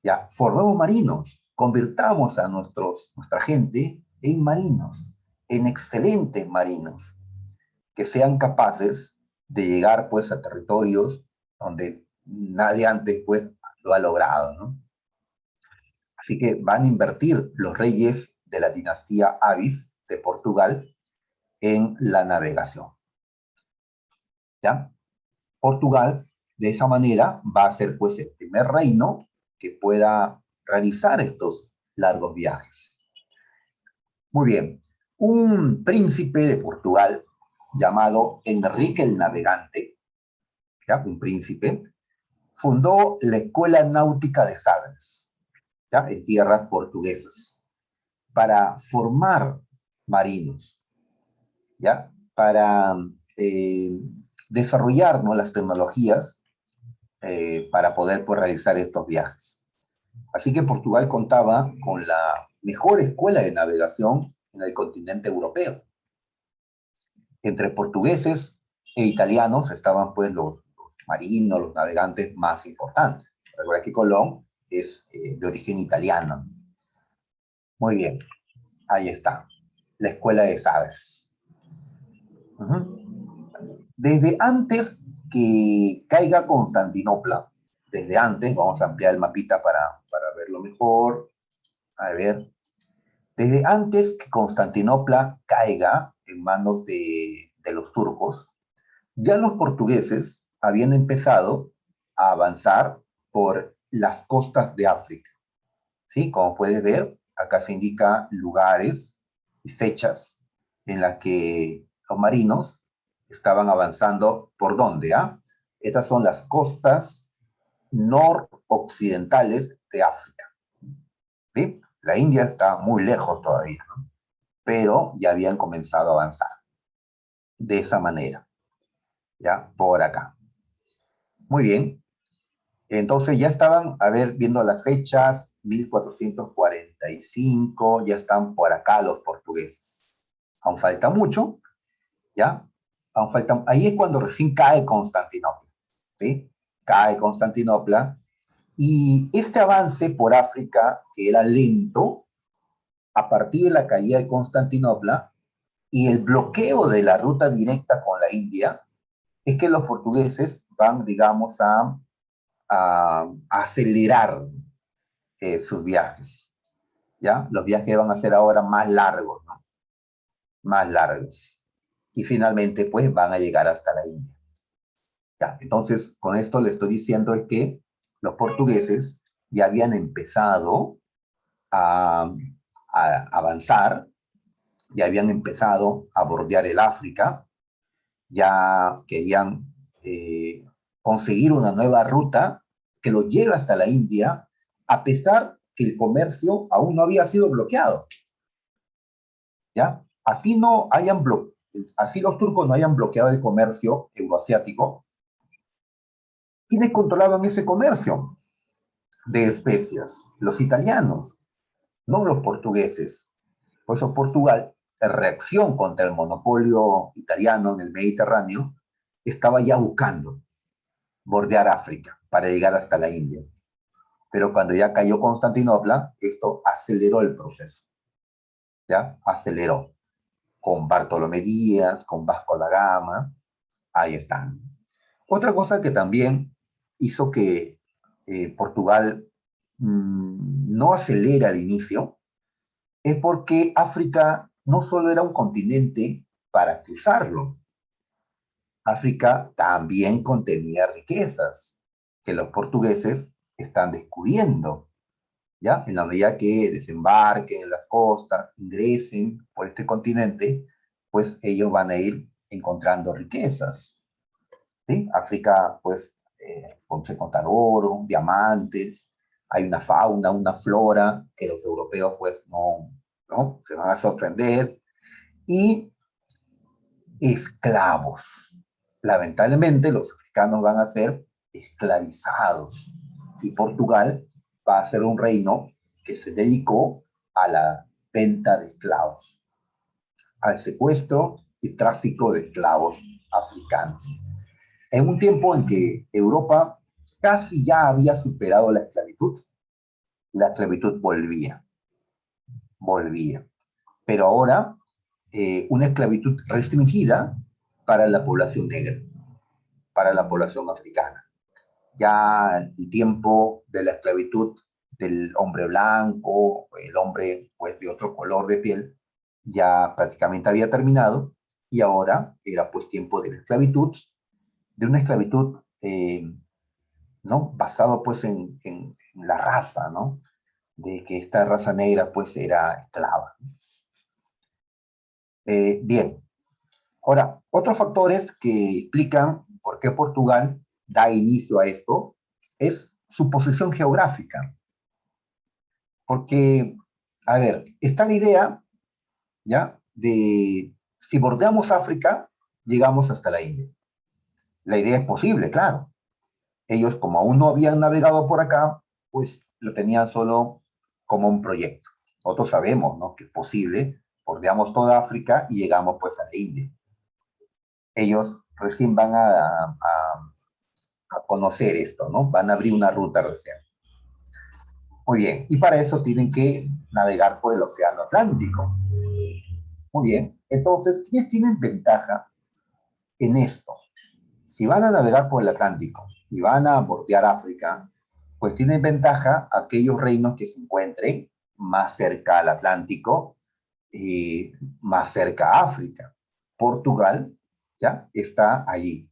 ¿Ya? Formemos marinos, convirtamos a nuestra gente en marinos, en excelentes marinos, que sean capaces de llegar pues a territorios donde nadie antes pues lo ha logrado, ¿no? Así que van a invertir los reyes de la dinastía Avis de Portugal en la navegación, ¿ya? Portugal, de esa manera, va a ser pues el primer reino que pueda realizar estos largos viajes. Muy bien, un príncipe de Portugal llamado Enrique el Navegante, ¿ya? Un príncipe, fundó la Escuela Náutica de Sagres, ¿ya? En tierras portuguesas, para formar marinos, ¿ya? Para eh, desarrollar, ¿no? Las tecnologías para poder pues, realizar estos viajes. Así que Portugal contaba con la mejor escuela de navegación en el continente europeo. Entre portugueses e italianos estaban pues los marinos, los navegantes más importantes. Recuerda que Colón es de origen italiano. Muy bien, ahí está, la escuela de Sagres. Uh -huh. Desde antes que caiga Constantinopla, desde antes, vamos a ampliar el mapita para verlo mejor. A ver, Desde antes que Constantinopla caiga en manos de los turcos, ya los portugueses habían empezado a avanzar por las costas de África. ¿Sí? Como puedes ver, acá se indica lugares y fechas en las que los marinos estaban avanzando. ¿Por dónde? ¿Ah? Estas son las costas noroccidentales de África. ¿Sí? La India está muy lejos todavía, ¿no? Pero ya habían comenzado a avanzar de esa manera, ya por acá. Muy bien, entonces ya estaban, a ver, viendo las fechas, 1445, ya están por acá los portugueses. Aún falta mucho, ¿ya? Aún falta, ahí es cuando recién cae Constantinopla, ¿sí? Cae Constantinopla y este avance por África, que era lento, a partir de la caída de Constantinopla y el bloqueo de la ruta directa con la India, es que los portugueses van, digamos, a acelerar sus viajes, ¿ya? Los viajes van a ser ahora más largos, ¿no? Más largos. Y finalmente, pues, van a llegar hasta la India. ¿Ya? Entonces, con esto le estoy diciendo es que los portugueses ya habían empezado a, a avanzar, ya habían empezado a bordear el África, ya querían conseguir una nueva ruta que lo lleve hasta la India, a pesar que el comercio aún no había sido bloqueado. ¿Ya? Así, no hayan así los turcos no hayan bloqueado el comercio euroasiático, ¿quiénes controlaban ese comercio de especias? Los italianos, no los portugueses. Por eso Portugal, en reacción contra el monopolio italiano en el Mediterráneo, estaba ya buscando bordear África para llegar hasta la India. Pero cuando ya cayó Constantinopla, esto aceleró el proceso. ¿Ya? Aceleró. Con Bartolomé Díaz, con Vasco da Gama, ahí están. Otra cosa que también hizo que Portugal no acelera al inicio es porque África no solo era un continente para cruzarlo, África también contenía riquezas que los portugueses están descubriendo, ¿ya? En la medida que desembarquen en las costas, ingresen por este continente, pues ellos van a ir encontrando riquezas, ¿sí? África, pues, se contar oro, diamantes, hay una fauna, una flora que los europeos, pues, no se van a sorprender, y esclavos. Lamentablemente, los africanos van a ser esclavizados y Portugal va a ser un reino que se dedicó a la venta de esclavos, al secuestro y tráfico de esclavos africanos. En un tiempo en que Europa casi ya había superado la esclavitud volvía. Pero ahora una esclavitud restringida para la población negra, para la población africana. Ya el tiempo de la esclavitud del hombre blanco, el hombre pues de otro color de piel, ya prácticamente había terminado y ahora era pues tiempo de la esclavitud, de una esclavitud ¿no? Basado pues en la raza, ¿no? De que esta raza negra pues era esclava. Bien, ahora, otros factores que explican por qué Portugal da inicio a esto es su posición geográfica. Porque, a ver, está la idea, ¿ya? De si bordeamos África, llegamos hasta la India. La idea es posible, claro. Ellos, como aún no habían navegado por acá, pues lo tenían solo como un proyecto. Nosotros sabemos, ¿no? Que es posible, bordeamos toda África y llegamos pues a la India. Ellos recién van a conocer esto, ¿no? Van a abrir una ruta recién. Muy bien, y para eso tienen que navegar por el Océano Atlántico. Muy bien, entonces, ¿quiénes tienen ventaja en esto? Si van a navegar por el Atlántico y van a bordear África, pues tienen ventaja aquellos reinos que se encuentren más cerca al Atlántico y más cerca a África. Portugal, ¿ya? Está allí.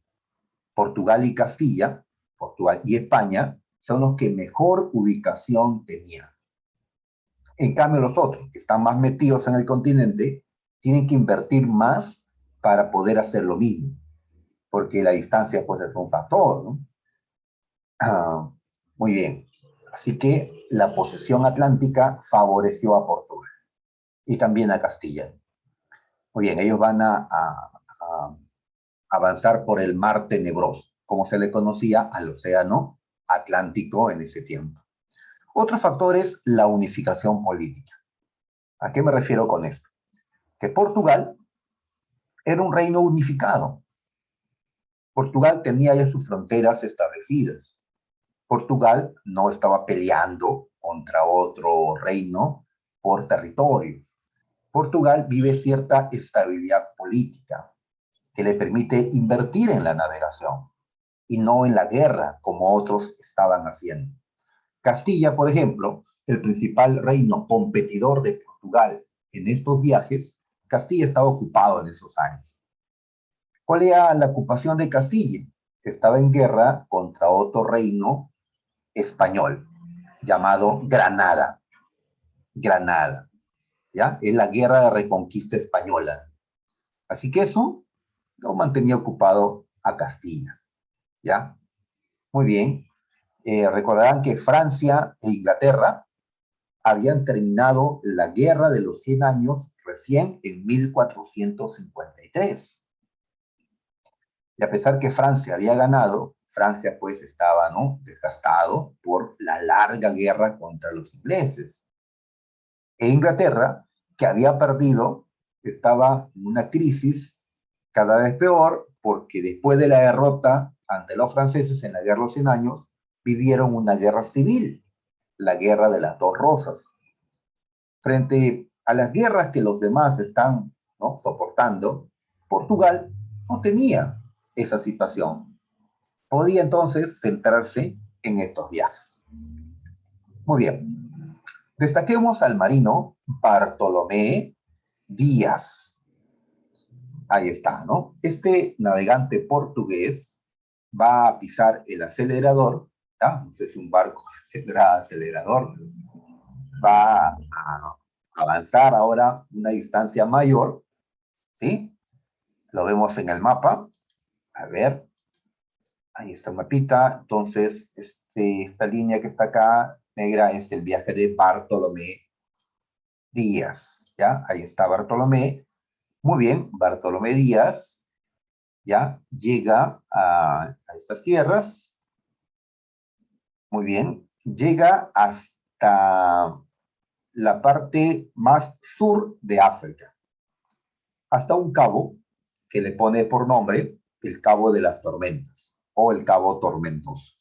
Portugal y Castilla, Portugal y España, son los que mejor ubicación tenían. En cambio, los otros, que están más metidos en el continente, tienen que invertir más para poder hacer lo mismo, porque la distancia pues es un factor, ¿no? Ah, muy bien. Así que la posesión atlántica favoreció a Portugal y también a Castilla. Muy bien, ellos van a avanzar por el Mar Tenebroso, como se le conocía al Océano Atlántico en ese tiempo. Otro factor es la unificación política. ¿A qué me refiero con esto? Que Portugal era un reino unificado. Portugal tenía ya sus fronteras establecidas. Portugal no estaba peleando contra otro reino por territorios. Portugal vive cierta estabilidad política que le permite invertir en la navegación y no en la guerra como otros estaban haciendo. Castilla, por ejemplo, el principal reino competidor de Portugal en estos viajes, Castilla estaba ocupado en esos años. ¿Cuál era la ocupación de Castilla? Estaba en guerra contra otro reino español llamado Granada. Granada, ¿ya? Es la guerra de reconquista española. Así que eso lo mantenía ocupado a Castilla, ¿ya? Muy bien. Recordarán que Francia e Inglaterra habían terminado la guerra de los 100 años recién en 1453. Y a pesar que Francia había ganado, Francia pues estaba, ¿no?, desgastado por la larga guerra contra los ingleses. E Inglaterra, que había perdido, estaba en una crisis cada vez peor porque después de la derrota ante los franceses en la guerra de los 100 años, vivieron una guerra civil, la guerra de las dos rosas. Frente a las guerras que los demás están, ¿no?, soportando, Portugal no tenía esa situación. Podía entonces centrarse en estos viajes. Muy bien. Destaquemos al marino Bartolomé Díaz. Ahí está, ¿no? Este navegante portugués va a pisar el acelerador, ¿ya? No sé si un barco tendrá acelerador, va a avanzar ahora una distancia mayor, ¿sí? Lo vemos en el mapa. A ver, ahí está el mapita. Entonces, esta línea que está acá, negra, es el viaje de Bartolomé Díaz, ¿ya? Ahí está Bartolomé. Muy bien, Bartolomé Díaz, ¿ya? Llega a estas tierras. Muy bien. Llega hasta la parte más sur de África, hasta un cabo que le pone por nombre el Cabo de las Tormentas o el Cabo Tormentoso.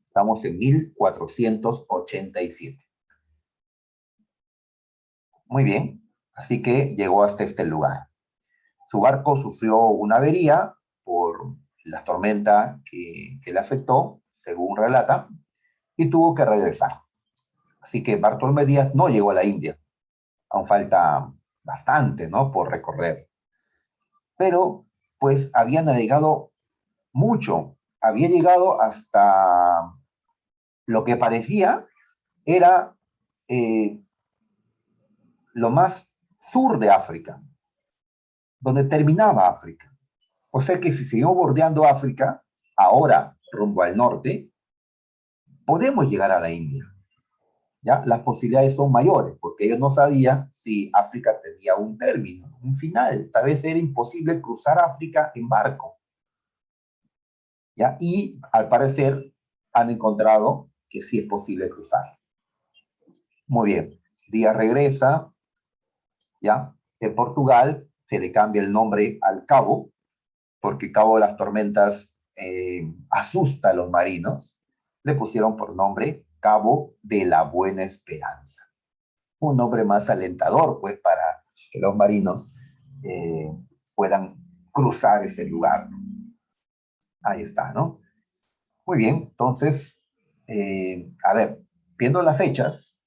Estamos en 1487. Muy bien, así que llegó hasta este lugar. Su barco sufrió una avería por la tormenta que le afectó, según relata, y tuvo que regresar. Así que Bartolomé Díaz no llegó a la India. Aún falta bastante, ¿no?, por recorrer. Pero, pues, había navegado mucho. Había llegado hasta lo que parecía era lo más sur de África, donde terminaba África. O sea que si seguimos bordeando África, ahora rumbo al norte, podemos llegar a la India. ¿Ya? Las posibilidades son mayores, porque ellos no sabían si África tenía un término, un final. Tal vez era imposible cruzar África en barco. ¿Ya? Y al parecer han encontrado que sí es posible cruzar. Muy bien. Díaz regresa, ¿ya? En Portugal se le cambia el nombre al Cabo, porque Cabo de las Tormentas asusta a los marinos. Le pusieron por nombre Cabo de la Buena Esperanza. Un nombre más alentador, pues, para que los marinos puedan cruzar ese lugar. Ahí está, ¿no? Muy bien, entonces, a ver, viendo las fechas,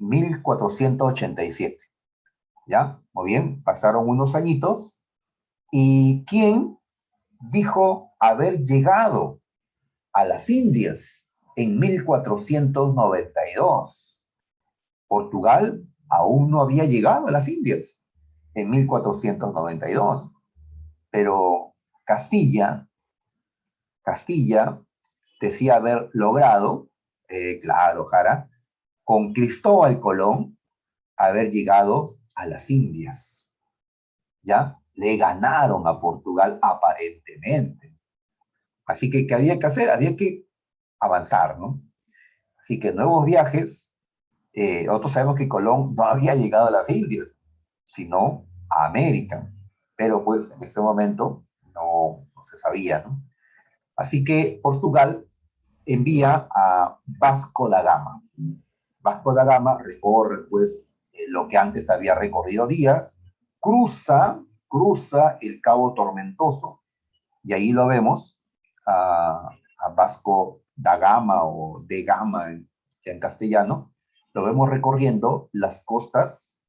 1487. ¿Ya? Muy bien, pasaron unos añitos. ¿Y quién dijo haber llegado a las Indias en 1492? Portugal aún no había llegado a las Indias en 1492, pero Castilla decía haber logrado, claro, Jara, con Cristóbal Colón, haber llegado a las Indias. ¿Ya? Le ganaron a Portugal aparentemente. Así que, ¿qué había que hacer? Había que avanzar, ¿no? Así que nuevos viajes. Nosotros sabemos que Colón no había llegado a las Indias, sino a América. Pero pues en ese momento no se sabía, ¿no? Así que Portugal envía a Vasco da Gama. Vasco da Gama recorre pues lo que antes había recorrido Díaz, cruza el Cabo Tormentoso, y ahí lo vemos a Vasco da Gama o de Gama en castellano, lo vemos recorriendo las costas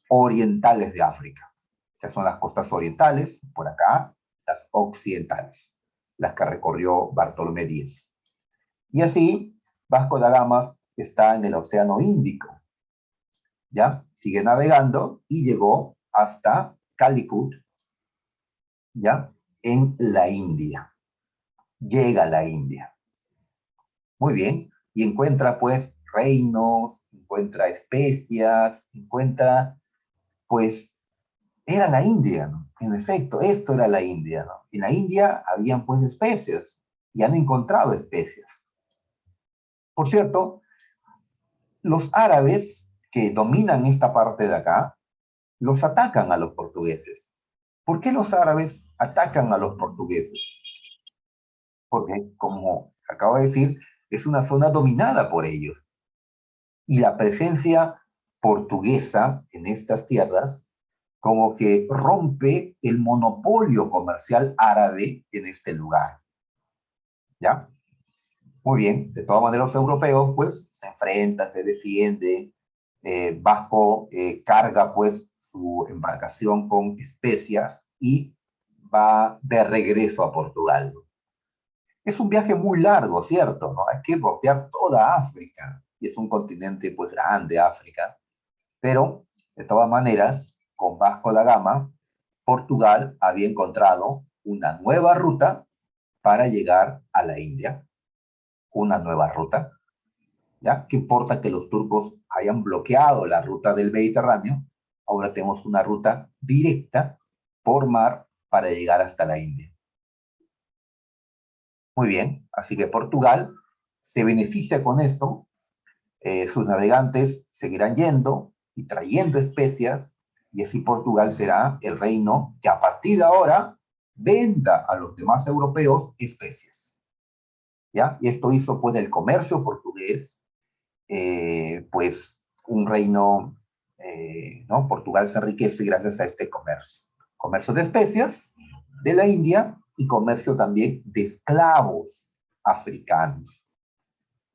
orientales de África. Estas son las costas orientales, por acá, las occidentales, las que recorrió Bartolomé Díaz. Y así, Vasco da Gama está en el Océano Índico, ¿ya? Sigue navegando y llegó hasta Calicut, ¿ya? En la India. Llega a la India. Muy bien. Y encuentra, pues, reinos, encuentra especias, encuentra, pues, era la India, ¿no? En efecto, esto era la India, ¿no? En la India habían, pues, especias y han encontrado especias. Por cierto, los árabes que dominan esta parte de acá, los atacan a los portugueses. ¿Por qué los árabes atacan a los portugueses? Porque, como acabo de decir, es una zona dominada por ellos. Y la presencia portuguesa en estas tierras como que rompe el monopolio comercial árabe en este lugar. ¿Ya? Muy bien, de todas maneras los europeos pues se enfrentan, se defienden, Vasco carga pues su embarcación con especias y va de regreso a Portugal. Es un viaje muy largo, ¿cierto? ¿No? Hay que bordear toda África, y es un continente pues grande, África, pero de todas maneras, con Vasco da Gama, Portugal había encontrado una nueva ruta para llegar a la India, una nueva ruta. ¿Ya? ¿Qué importa que los turcos hayan bloqueado la ruta del Mediterráneo? Ahora tenemos una ruta directa por mar para llegar hasta la India. Muy bien, así que Portugal se beneficia con esto, sus navegantes seguirán yendo y trayendo especias, y así Portugal será el reino que a partir de ahora venda a los demás europeos especias. ¿Ya? Y esto hizo pues del comercio portugués pues un reino, ¿no? Portugal se enriquece gracias a este comercio. Comercio de especias de la India y comercio también de esclavos africanos.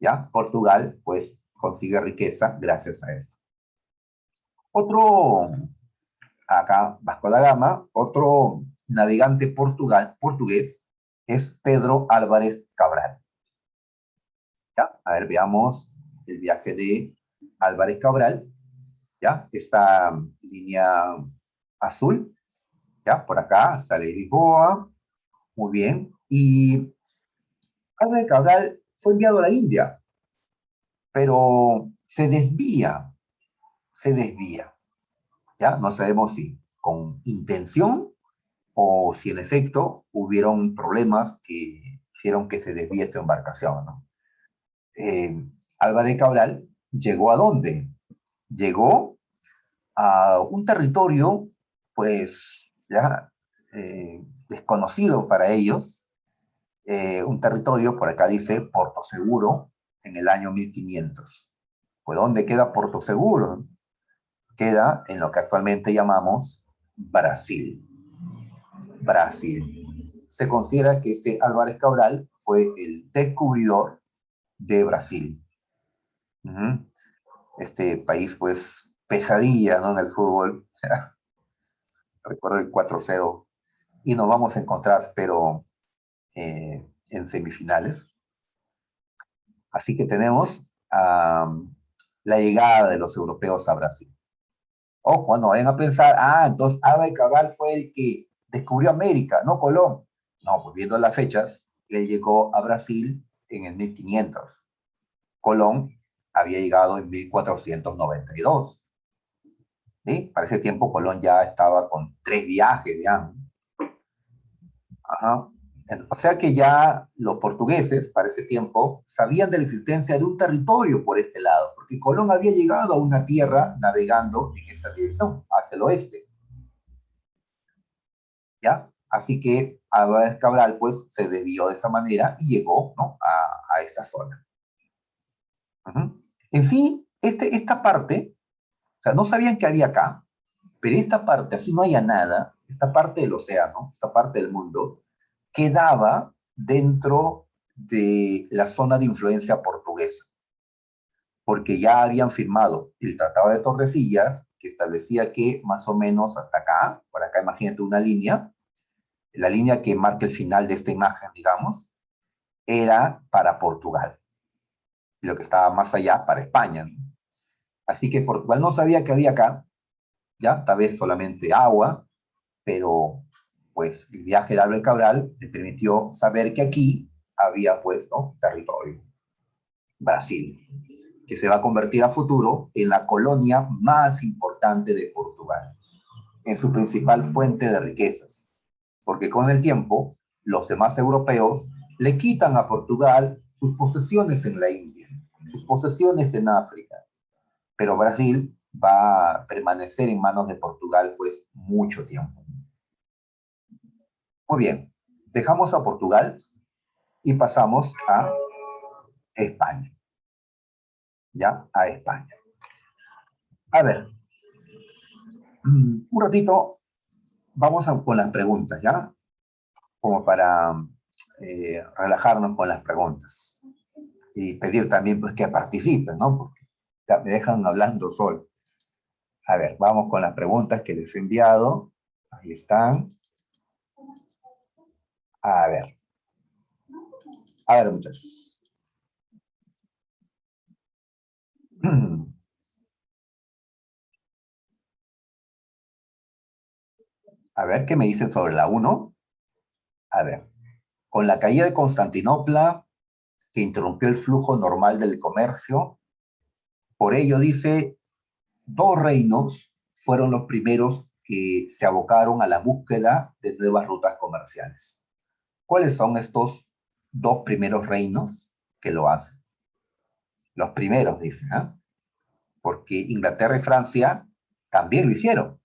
¿Ya? Portugal, pues, consigue riqueza gracias a esto. Otro, acá, Vasco da Gama, otro navegante portugués es Pedro Álvarez Cabral. ¿Ya? A ver, veamos el viaje de Álvarez Cabral. ¿Ya? Esta línea azul, ¿ya? Por acá sale Lisboa, muy bien. Y Álvarez Cabral fue enviado a la India, pero se desvía, ¿ya? No sabemos si con intención o si en efecto hubieron problemas que hicieron que se desvíe esta embarcación, ¿no? Álvarez Cabral llegó a dónde? Llegó a un territorio, pues, ya desconocido para ellos, un territorio, por acá dice, Porto Seguro, en el año 1500. Pues, ¿dónde queda Porto Seguro? Queda en lo que actualmente llamamos Brasil. Brasil. Se considera que este Álvarez Cabral fue el descubridor de Brasil. Uh -huh. este país, pues, pesadilla, ¿no? En el fútbol. Recuerdo el 4-0. Y nos vamos a encontrar, pero en semifinales. Así que tenemos la llegada de los europeos a Brasil. Ojo, no vayan a pensar, entonces Álvaro Cabral fue el que descubrió América, no Colón. No, pues viendo las fechas, él llegó a Brasil en el 1500. Colón había llegado en 1492. ¿Sí? Para ese tiempo Colón ya estaba con 3 viajes, ya. Ajá. O sea que ya los portugueses, para ese tiempo, sabían de la existencia de un territorio por este lado, porque Colón había llegado a una tierra navegando en esa dirección, hacia el oeste. ¿Ya? Así que Álvarez Cabral, pues, se desvió de esa manera y llegó, ¿no? a esa zona. Uh-huh. En sí, esta parte, o sea, no sabían que había acá, pero esta parte, así no haya nada, esta parte del océano, esta parte del mundo, quedaba dentro de la zona de influencia portuguesa, porque ya habían firmado el Tratado de Tordesillas, que establecía que más o menos hasta acá, por acá imagínate una línea, la línea que marca el final de esta imagen, digamos, era para Portugal, y lo que estaba más allá para España, ¿no? Así que Portugal no sabía que había acá, ya, tal vez solamente agua, pero pues el viaje de Álvarez Cabral le permitió saber que aquí había pues, ¿no? Territorio, Brasil, que se va a convertir a futuro en la colonia más importante de Portugal, en su principal fuente de riquezas, porque con el tiempo los demás europeos le quitan a Portugal sus posesiones en la India, sus posesiones en África, pero Brasil va a permanecer en manos de Portugal pues mucho tiempo. Muy bien, dejamos a Portugal y pasamos a España, ¿ya? A España. A ver, un ratito vamos con las preguntas, ¿ya? Como para relajarnos con las preguntas. Y pedir también pues, que participen, ¿no? Porque ya me dejan hablando solo. A ver, vamos con las preguntas que les he enviado. Ahí están. A ver. A ver, muchachos. A ver, ¿qué me dicen sobre la uno? A ver, con la caída de Constantinopla, que interrumpió el flujo normal del comercio, por ello dice, dos reinos fueron los primeros que se abocaron a la búsqueda de nuevas rutas comerciales. ¿Cuáles son estos dos primeros reinos que lo hacen? Los primeros, dicen, ¿eh? Porque Inglaterra y Francia también lo hicieron,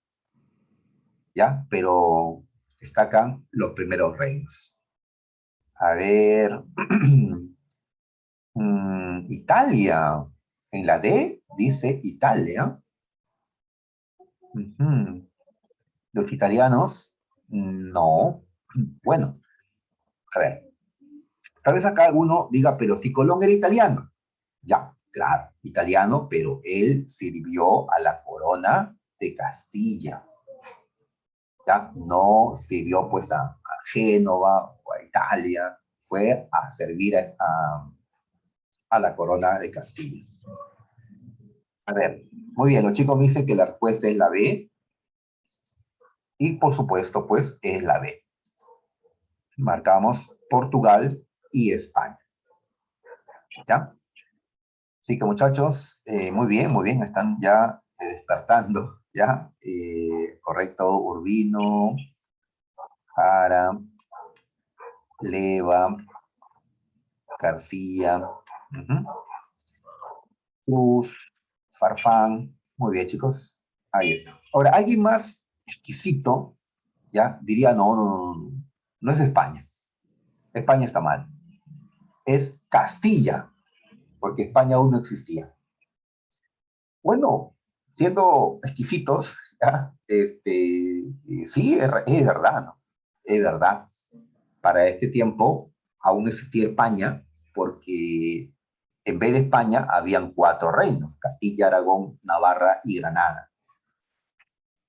¿ya? Pero destacan los primeros reinos. A ver, Italia, en la D dice Italia. Los italianos, no. Bueno, a ver, tal vez acá alguno diga, pero si Colón era italiano. Ya, claro, italiano, pero él sirvió a la corona de Castilla. Ya, no sirvió pues a Génova o a Italia, fue a servir a la corona de Castilla. A ver, muy bien, los chicos me dicen que la respuesta es la B, y por supuesto, pues es la B. Marcamos Portugal y España. ¿Ya? Así que muchachos, muy bien, están ya despertando, ¿ya? Correcto, Urbino, Jara, Leva, García, Cruz, Farfán. Muy bien, chicos. Ahí está. Ahora, alguien más exquisito, ¿ya? Diría, no es España. España está mal. Es Castilla, porque España aún no existía. Bueno, siendo exquisitos, ¿ya? Sí, es verdad, ¿no? Es verdad. Para este tiempo aún no existía España porque en vez de España, habían 4 reinos: Castilla, Aragón, Navarra y Granada.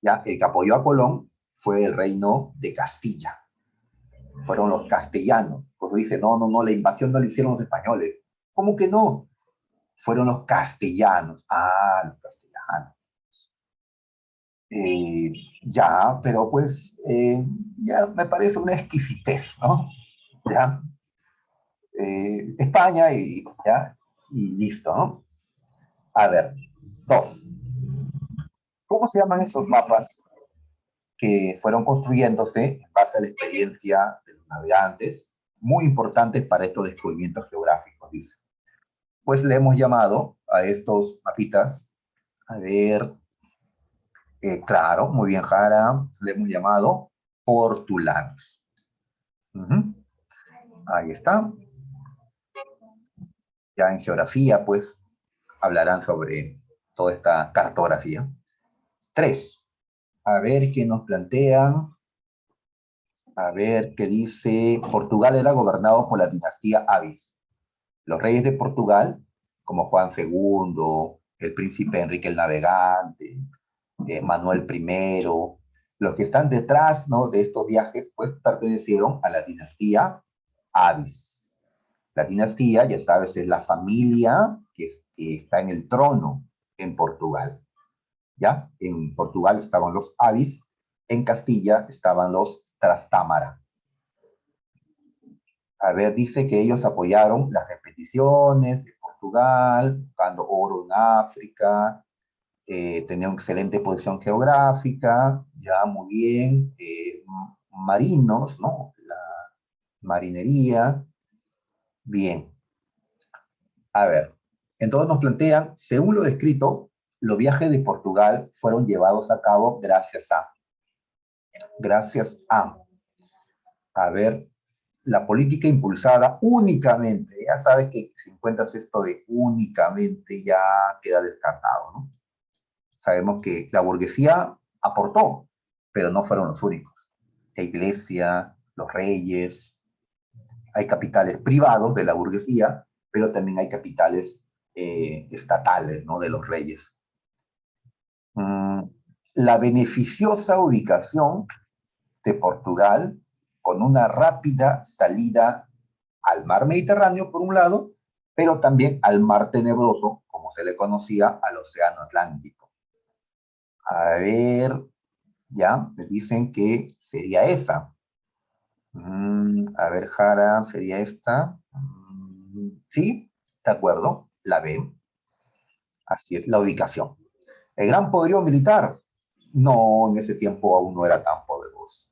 Ya, el que apoyó a Colón fue el reino de Castilla. Fueron los castellanos. Pues dice, no, no, no, la invasión no la hicieron los españoles. ¿Cómo que no? Fueron los castellanos. Ah, los castellanos. Eh, ya, pero pues ya me parece una exquisitez, ¿no? Ya, España y ya, y listo, ¿no? A ver, dos. ¿Cómo se llaman esos mapas que fueron construyéndose en base a la experiencia de los navegantes, muy importantes para estos descubrimientos geográficos, dice? Pues le hemos llamado a estos mapitas, a ver, claro, muy bien, Jara, le hemos llamado portulanos. Ahí está. Ya en geografía, pues, hablarán sobre toda esta cartografía. 3. A ver qué nos plantean. A ver qué dice. Portugal era gobernado por la dinastía Avis. Los reyes de Portugal, como Juan II, el príncipe Enrique el Navegante, Manuel I, los que están detrás, ¿no?, de estos viajes, pues pertenecieron a la dinastía Avis. La dinastía, ya sabes, es la familia que está en el trono en Portugal. ¿Ya? En Portugal estaban los Avis, en Castilla estaban los Trastámara. A ver, dice que ellos apoyaron las expediciones de Portugal, buscando oro en África, tenía una excelente posición geográfica, ya muy bien, marinos, ¿no? La marinería, bien. A ver, entonces nos plantean, según lo descrito, los viajes de Portugal fueron llevados a cabo a ver, la política impulsada únicamente, ya sabes que si encuentras esto de únicamente ya queda descartado, ¿no? Sabemos que la burguesía aportó, pero no fueron los únicos. La iglesia, los reyes, hay capitales privados de la burguesía, pero también hay capitales estatales, ¿no?, de los reyes. La beneficiosa ubicación de Portugal, con una rápida salida al mar Mediterráneo, por un lado, pero también al mar Tenebroso, como se le conocía, al Océano Atlántico. A ver, ya, me dicen que sería esa. A ver, Jara, sería esta. Sí, de acuerdo, la B. Así es, la ubicación. ¿El gran poderío militar? No, en ese tiempo aún no era tan poderoso.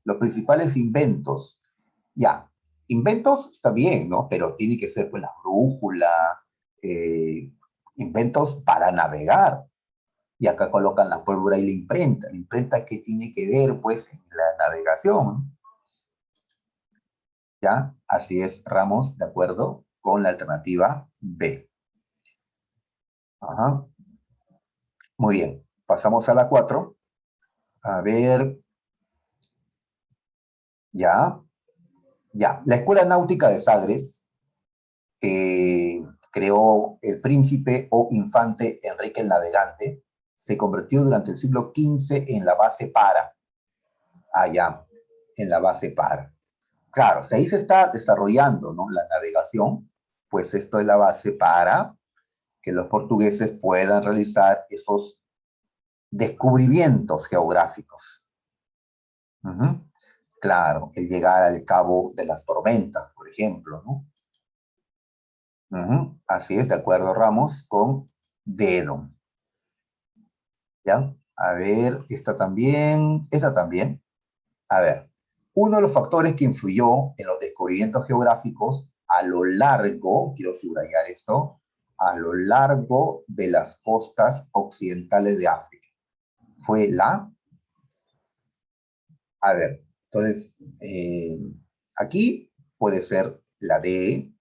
Los principales inventos, ya, inventos está bien, ¿no? Pero tiene que ser pues la brújula, eh, inventos para navegar. Y acá colocan la pólvora y la imprenta. ¿La imprenta qué tiene que ver pues en la navegación? ¿Ya? Así es, Ramos, de acuerdo con la alternativa B. Ajá. Muy bien, pasamos a la 4. A ver, ya, ya. La Escuela Náutica de Sagres, que creó el príncipe o infante Enrique el Navegante, se convirtió durante el siglo XV en la base para, allá, en la base para. Claro, si ahí se está desarrollando, ¿no?, la navegación, pues esto es la base para que los portugueses puedan realizar esos descubrimientos geográficos. Claro, el llegar al cabo de las tormentas, por ejemplo, ¿no? Así es, de acuerdo, Ramos, con dedo. ¿Ya? A ver, esta también, esta también. A ver, uno de los factores que influyó en los descubrimientos geográficos a lo largo, quiero subrayar esto, a lo largo de las costas occidentales de África, fue a ver, entonces, aquí puede ser la D,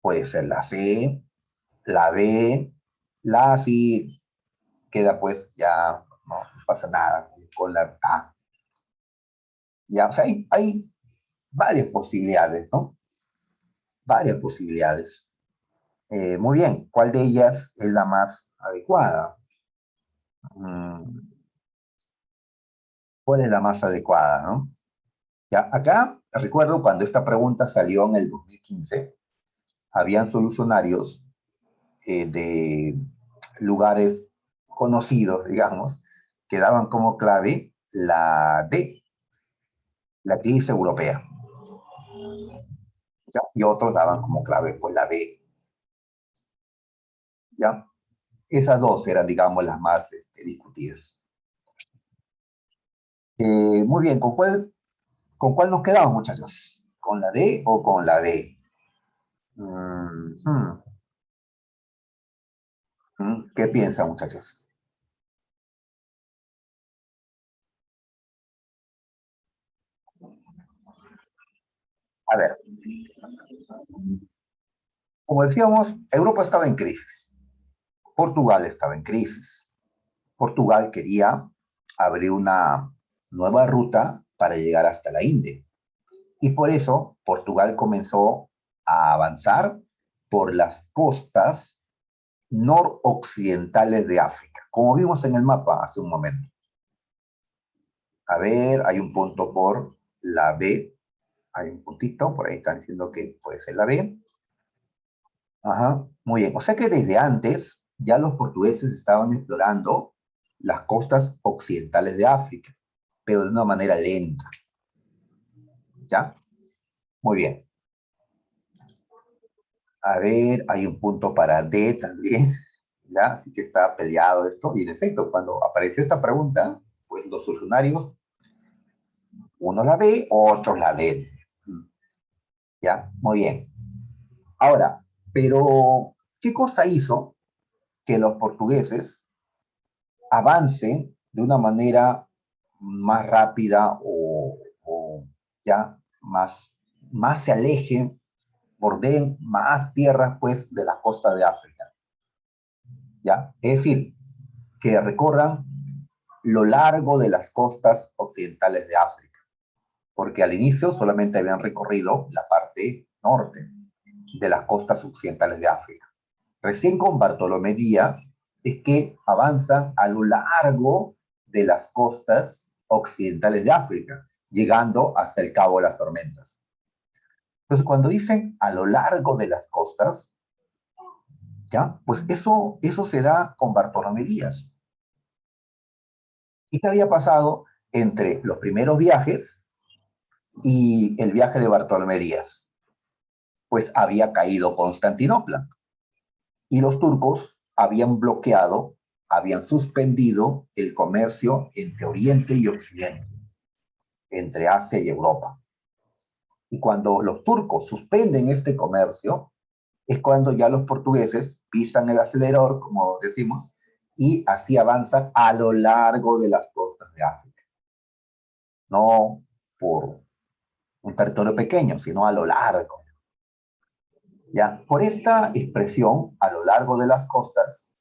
puede ser la C, la B, la sí queda pues ya, no pasa nada con la A. Ya, o sea, hay varias posibilidades, ¿no? Varias posibilidades. Muy bien, ¿cuál de ellas es la más adecuada? Mm, ¿Cuál es la más adecuada, no? Ya, acá recuerdo cuando esta pregunta salió en el 2015, habían solucionarios de lugares conocidos, digamos, que daban como clave la D, la crisis europea, ¿ya? Y otros daban como clave pues la B, ¿ya? Esas dos eran, digamos, las más discutidas. Muy bien, ¿con cuál nos quedamos, muchachos? ¿Con la D o con la B? Mm, hmm, ¿Qué piensan, muchachos? A ver, como decíamos, Europa estaba en crisis, Portugal estaba en crisis. Portugal quería abrir una nueva ruta para llegar hasta la India. Y por eso Portugal comenzó a avanzar por las costas noroccidentales de África, como vimos en el mapa hace un momento. A ver, hay un punto por la B, hay un puntito, por ahí están diciendo que puede ser la B. Ajá, muy bien. O sea que desde antes ya los portugueses estaban explorando las costas occidentales de África, pero de una manera lenta, ¿ya? Muy bien. A ver, hay un punto para D también, ¿ya? Así que está peleado esto. Y en efecto, cuando apareció esta pregunta, pues los funcionarios, uno la B, otros la D. ¿Ya? Muy bien. Ahora, pero, ¿qué cosa hizo que los portugueses avancen de una manera más rápida o ya más se alejen, bordeen más tierras pues de la costa de África? ¿Ya? Es decir, que recorran lo largo de las costas occidentales de África, porque al inicio solamente habían recorrido la parte norte de las costas occidentales de África. Recién con Bartolomé Díaz es que avanzan a lo largo de las costas occidentales de África, llegando hasta el Cabo de las Tormentas. Entonces, cuando dicen a lo largo de las costas, ¿ya? Pues eso se da con Bartolomé Díaz. ¿Y qué había pasado entre los primeros viajes y el viaje de Bartolomé Díaz? Pues había caído Constantinopla y los turcos habían bloqueado, habían suspendido el comercio entre Oriente y Occidente, entre Asia y Europa. Y cuando los turcos suspenden este comercio, es cuando ya los portugueses pisan el acelerador, como decimos, y así avanzan a lo largo de las costas de África. No por un territorio pequeño, sino a lo largo. ¿Ya? Por esta expresión, a lo largo de las costas,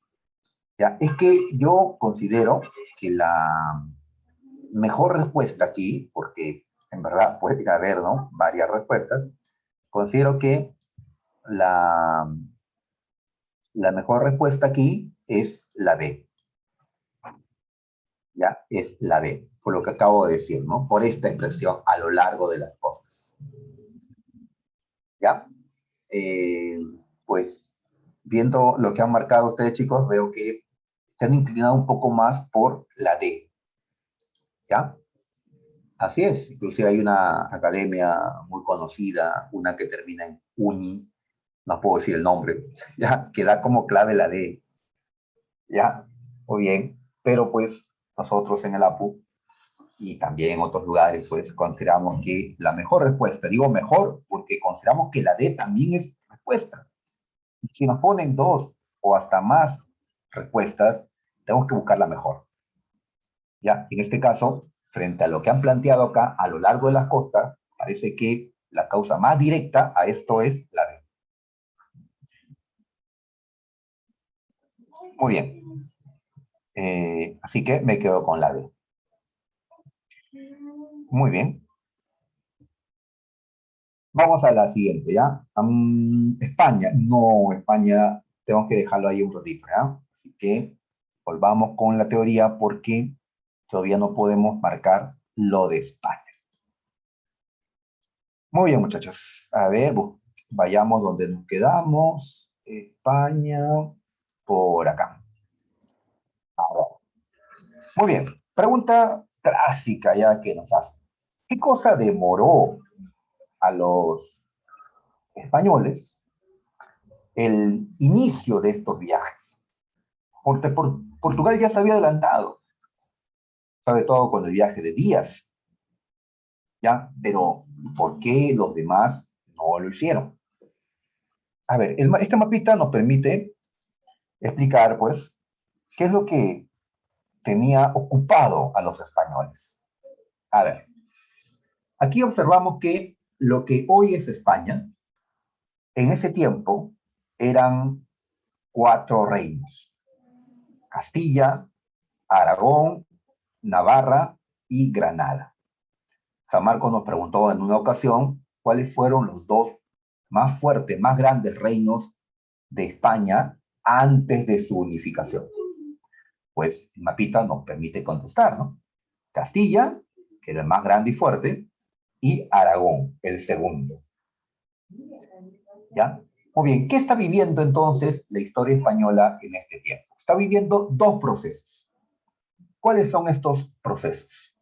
¿ya? Es que yo considero que la mejor respuesta aquí, porque en verdad puede haber, ¿no?, varias respuestas, considero que la, la mejor respuesta aquí es la B, ¿ya? Es la B, por lo que acabo de decir, ¿no? Por esta expresión a lo largo de las costas, ¿ya? Eh, pues viendo lo que han marcado ustedes, chicos, veo que se han inclinado un poco más por la D, ¿ya? Así es, inclusive hay una academia muy conocida, una que termina en Uni, no puedo decir el nombre, ya, que da como clave la D, ya, muy bien, pero pues nosotros en el APU y también en otros lugares, pues consideramos que la mejor respuesta, digo mejor, porque consideramos que la D también es respuesta. Si nos ponen dos o hasta más respuestas, tenemos que buscar la mejor. Ya, en este caso, frente a lo que han planteado acá, a lo largo de las costas, parece que la causa más directa a esto es la B. Muy bien. Así que me quedo con la B. Muy bien. Vamos a la siguiente, ¿ya? España. No, España, tengo que dejarlo ahí un ratito, ¿ya? Así que volvamos con la teoría porque todavía no podemos marcar lo de España. Muy bien, muchachos. A ver, vayamos donde nos quedamos. España, por acá. Muy bien. Pregunta clásica ya que nos hace. ¿Qué cosa demoró a los españoles el inicio de estos viajes? Porque Portugal ya se había adelantado, sobre todo con el viaje de Díaz, ¿ya? Pero ¿por qué los demás no lo hicieron? A ver, este mapita nos permite explicar, pues, qué es lo que tenía ocupado a los españoles. A ver, aquí observamos que lo que hoy es España, en ese tiempo eran cuatro reinos: Castilla, Aragón, Navarra y Granada. San Marcos nos preguntó en una ocasión cuáles fueron los dos más fuertes, más grandes reinos de España antes de su unificación. Pues el mapita nos permite contestar, ¿no? Castilla, que era el más grande y fuerte, y Aragón, el segundo. ¿Ya? Muy bien, ¿qué está viviendo entonces la historia española en este tiempo? Está viviendo dos procesos. ¿Cuáles son estos procesos?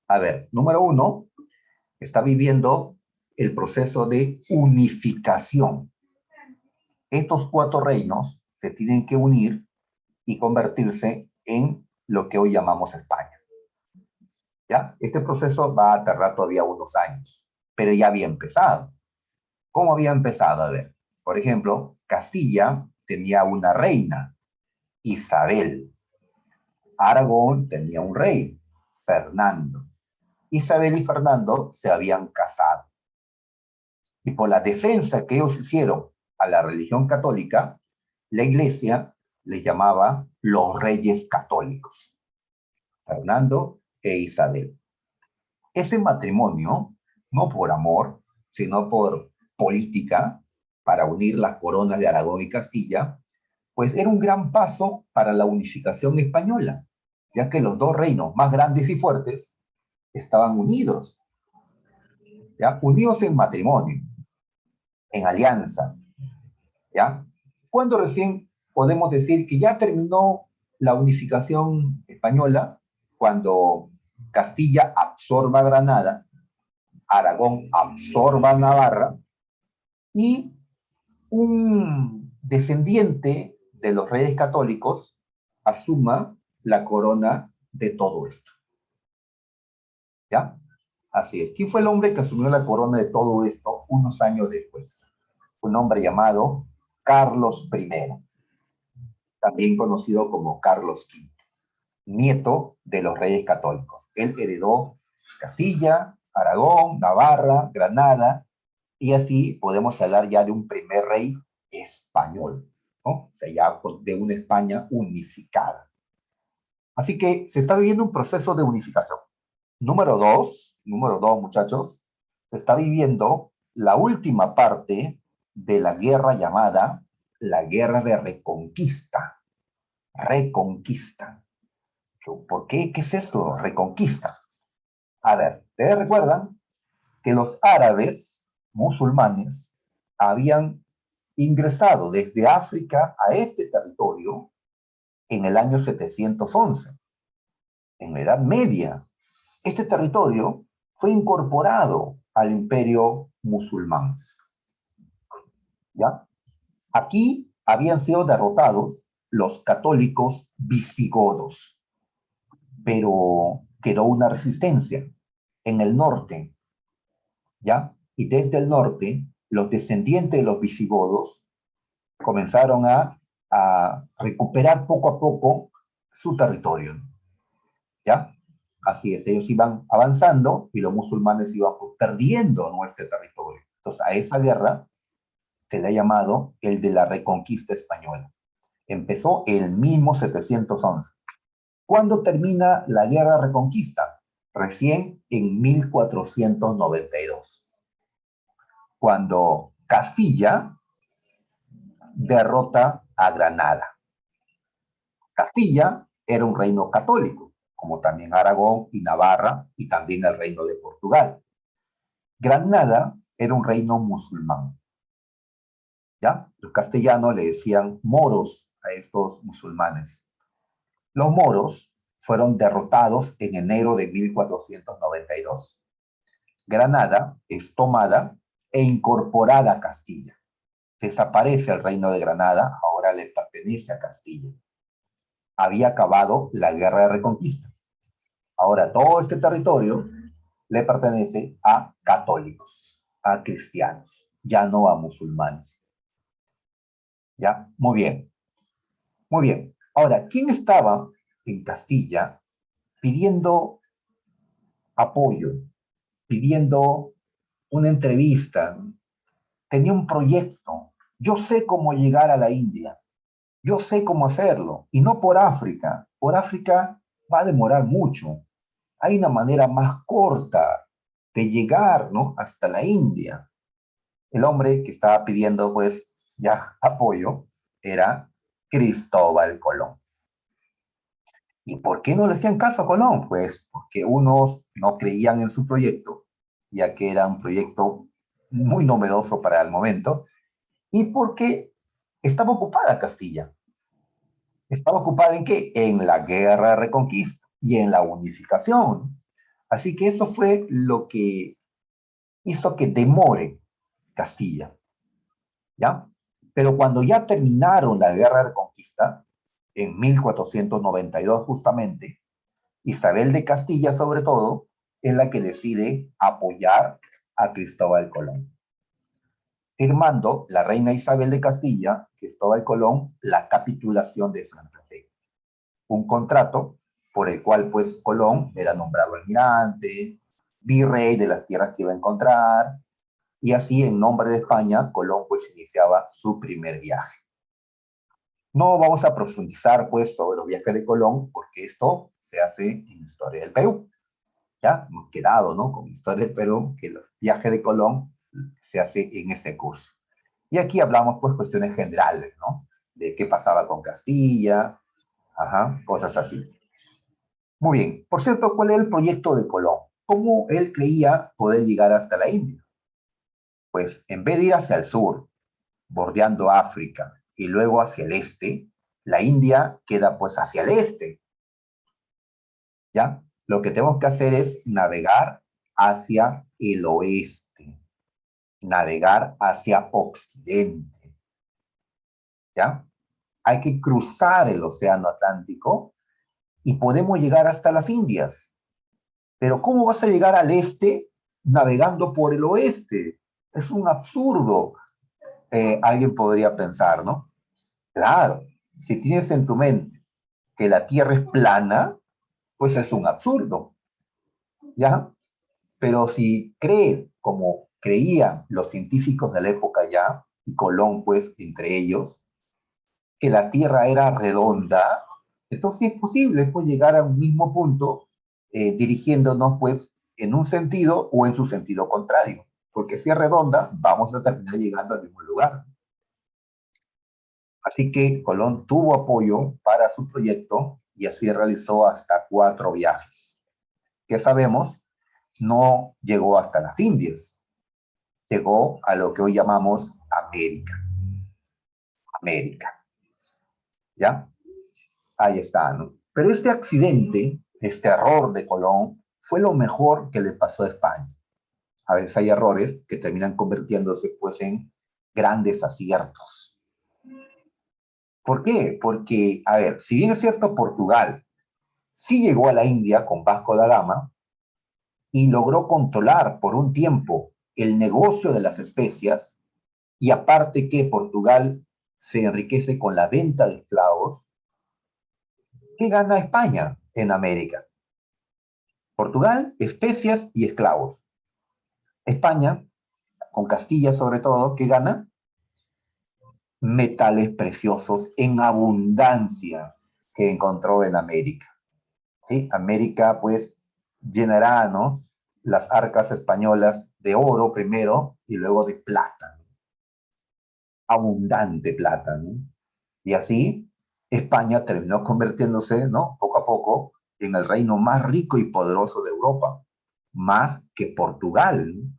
A ver, número uno, está viviendo el proceso de unificación. Estos cuatro reinos se tienen que unir y convertirse en lo que hoy llamamos España. ¿Ya? Este proceso va a tardar todavía unos años, pero ya había empezado. ¿Cómo había empezado? A ver, por ejemplo, Castilla tenía una reina, Isabel. Aragón tenía un rey, Fernando. Isabel y Fernando se habían casado. Y por la defensa que ellos hicieron a la religión católica, la iglesia les llamaba los reyes católicos, Fernando e Isabel. Ese matrimonio, no por amor, sino por política, para unir las coronas de Aragón y Castilla, pues era un gran paso para la unificación española, ya que los dos reinos más grandes y fuertes estaban unidos, ¿ya? Unidos en matrimonio, en alianza, ¿ya? Cuando recién podemos decir que ya terminó la unificación española, cuando Castilla absorba Granada, Aragón absorba Navarra y un descendiente de los reyes católicos asuma la corona de todo esto. ¿Ya? Así es. ¿Quién fue el hombre que asumió la corona de todo esto unos años después? Un hombre llamado Carlos I, también conocido como Carlos V, nieto de los reyes católicos. Él heredó Castilla, Aragón, Navarra, Granada, y así podemos hablar ya de un primer rey español, ¿no? O sea, ya de una España unificada. Así que se está viviendo un proceso de unificación. Número dos, muchachos, se está viviendo la última parte de la guerra llamada la Guerra de Reconquista. Reconquista. ¿Por qué? ¿Qué es eso? Reconquista. A ver, ¿ustedes recuerdan que los árabes musulmanes habían ingresado desde África a este territorio en el año 711, en la Edad Media? Este territorio fue incorporado al imperio musulmán, ¿ya? Aquí habían sido derrotados los católicos visigodos, pero quedó una resistencia en el norte, ¿ya? Y desde el norte, los descendientes de los visigodos comenzaron a recuperar poco a poco su territorio, ¿ya? Así es, ellos iban avanzando y los musulmanes iban perdiendo nuestro territorio. Entonces, a esa guerra se le ha llamado el de la Reconquista Española. Empezó el mismo 711. ¿Cuándo termina la Guerra Reconquista? Recién en 1492. cuando Castilla derrota a Granada. Castilla era un reino católico, como también Aragón y Navarra y también el reino de Portugal. Granada era un reino musulmán. ¿Ya? Los castellanos le decían moros a estos musulmanes. Los moros fueron derrotados en enero de 1492. Granada es tomada e incorporada a Castilla. Desaparece el reino de Granada, ahora le pertenece a Castilla. Había acabado la guerra de reconquista. Ahora todo este territorio le pertenece a católicos, a cristianos, ya no a musulmanes. ¿Ya? Muy bien. Muy bien. Ahora, ¿quién estaba en Castilla pidiendo apoyo, pidiendo una entrevista? Tenía un proyecto. Yo sé cómo llegar a la India. Yo sé cómo hacerlo. Y no por África. Por África va a demorar mucho. Hay una manera más corta de llegar, ¿no?, hasta la India. El hombre que estaba pidiendo, pues, ya apoyo era Cristóbal Colón. ¿Y por qué no le hacían caso a Colón? Pues porque unos no creían en su proyecto, ya que era un proyecto muy novedoso para el momento, y porque estaba ocupada Castilla. ¿Estaba ocupada en qué? En la guerra de reconquista y en la unificación. Así que eso fue lo que hizo que demore Castilla, ¿ya? Pero cuando ya terminaron la guerra de reconquista, en 1492 justamente, Isabel de Castilla, sobre todo, es la que decide apoyar a Cristóbal Colón, firmando la reina Isabel de Castilla, Cristóbal Colón, la capitulación de Santa Fe. Un contrato por el cual, pues, Colón era nombrado almirante, virrey de las tierras que iba a encontrar, y así, en nombre de España, Colón, pues, iniciaba su primer viaje. No vamos a profundizar, pues, sobre los viajes de Colón, porque esto se hace en Historia del Perú. Ya hemos quedado, ¿no?, con Historia del Perú, que el viaje de Colón se hace en ese curso. Y aquí hablamos, pues, cuestiones generales, ¿no?, de qué pasaba con Castilla, ajá, cosas así. Muy bien. Por cierto, ¿cuál era el proyecto de Colón? ¿Cómo él creía poder llegar hasta la India? Pues en vez de ir hacia el sur, bordeando África, y luego hacia el este, la India queda pues hacia el este, ¿ya? Lo que tenemos que hacer es navegar hacia el oeste, navegar hacia occidente, ¿ya? Hay que cruzar el océano Atlántico y podemos llegar hasta las Indias. Pero ¿cómo vas a llegar al este navegando por el oeste? Es un absurdo. Alguien podría pensar, ¿no? Claro, si tienes en tu mente que la Tierra es plana, pues es un absurdo, ¿ya? Pero si crees, como creían los científicos de la época ya, y Colón, pues, entre ellos, que la Tierra era redonda, entonces sí es posible, pues, llegar a un mismo punto, dirigiéndonos, pues, en un sentido o en su sentido contrario. Porque si es redonda, vamos a terminar llegando al mismo lugar. Así que Colón tuvo apoyo para su proyecto y así realizó hasta 4 viajes. Que sabemos, no llegó hasta las Indias, llegó a lo que hoy llamamos América. América, ¿ya? Ahí está, ¿no? Pero este accidente, este error de Colón, fue lo mejor que le pasó a España. A veces hay errores que terminan convirtiéndose, pues, en grandes aciertos. ¿Por qué? Porque, a ver, si bien es cierto, Portugal sí llegó a la India con Vasco da Gama y logró controlar por un tiempo el negocio de las especias, y aparte que Portugal se enriquece con la venta de esclavos, ¿qué gana España en América? Portugal, especias y esclavos. España, con Castilla sobre todo, ¿qué gana? Metales preciosos en abundancia que encontró en América. ¿Sí? América, pues, llenará, ¿no?, las arcas españolas de oro primero y luego de plata, abundante plata, ¿no? Y así España terminó convirtiéndose, ¿no? Poco a poco en el reino más rico y poderoso de Europa, más que Portugal, ¿no?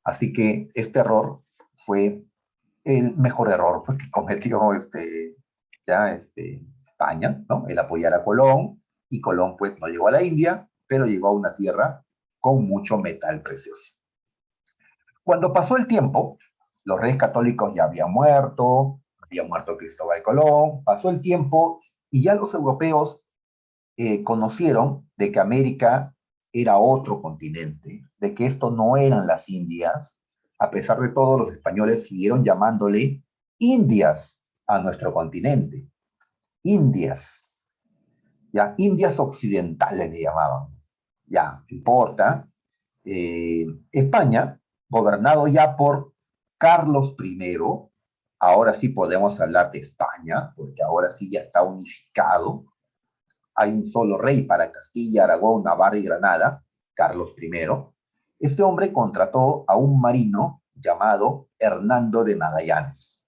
Así que este error fue el mejor error pues, que cometió España, ¿no? El apoyar a Colón, y Colón pues no llegó a la India, pero llegó a una tierra con mucho metal precioso. Cuando pasó el tiempo, los reyes católicos ya había muerto Cristóbal Colón, pasó el tiempo y ya los europeos conocieron de que América era otro continente, de que esto no eran las Indias. A pesar de todo, los españoles siguieron llamándole Indias a nuestro continente. Indias, ya, Indias occidentales le llamaban. Ya, no importa. España, gobernado ya por Carlos I, ahora sí podemos hablar de España, porque ahora sí ya está unificado. Hay un solo rey para Castilla, Aragón, Navarra y Granada, Carlos I. Este hombre contrató a un marino llamado Hernando de Magallanes.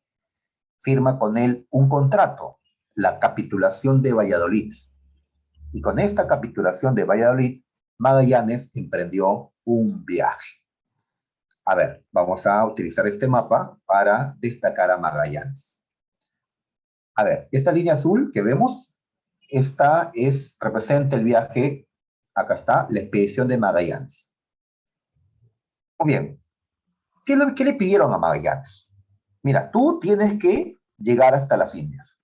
Firma con él un contrato, la capitulación de Valladolid. Y con esta capitulación de Valladolid, Magallanes emprendió un viaje. A ver, vamos a utilizar este mapa para destacar a Magallanes. A ver, esta línea azul que vemos, representa el viaje, acá está, la expedición de Magallanes. Muy bien, ¿qué le pidieron a Magallanes? Mira, tú tienes que llegar hasta las Indias,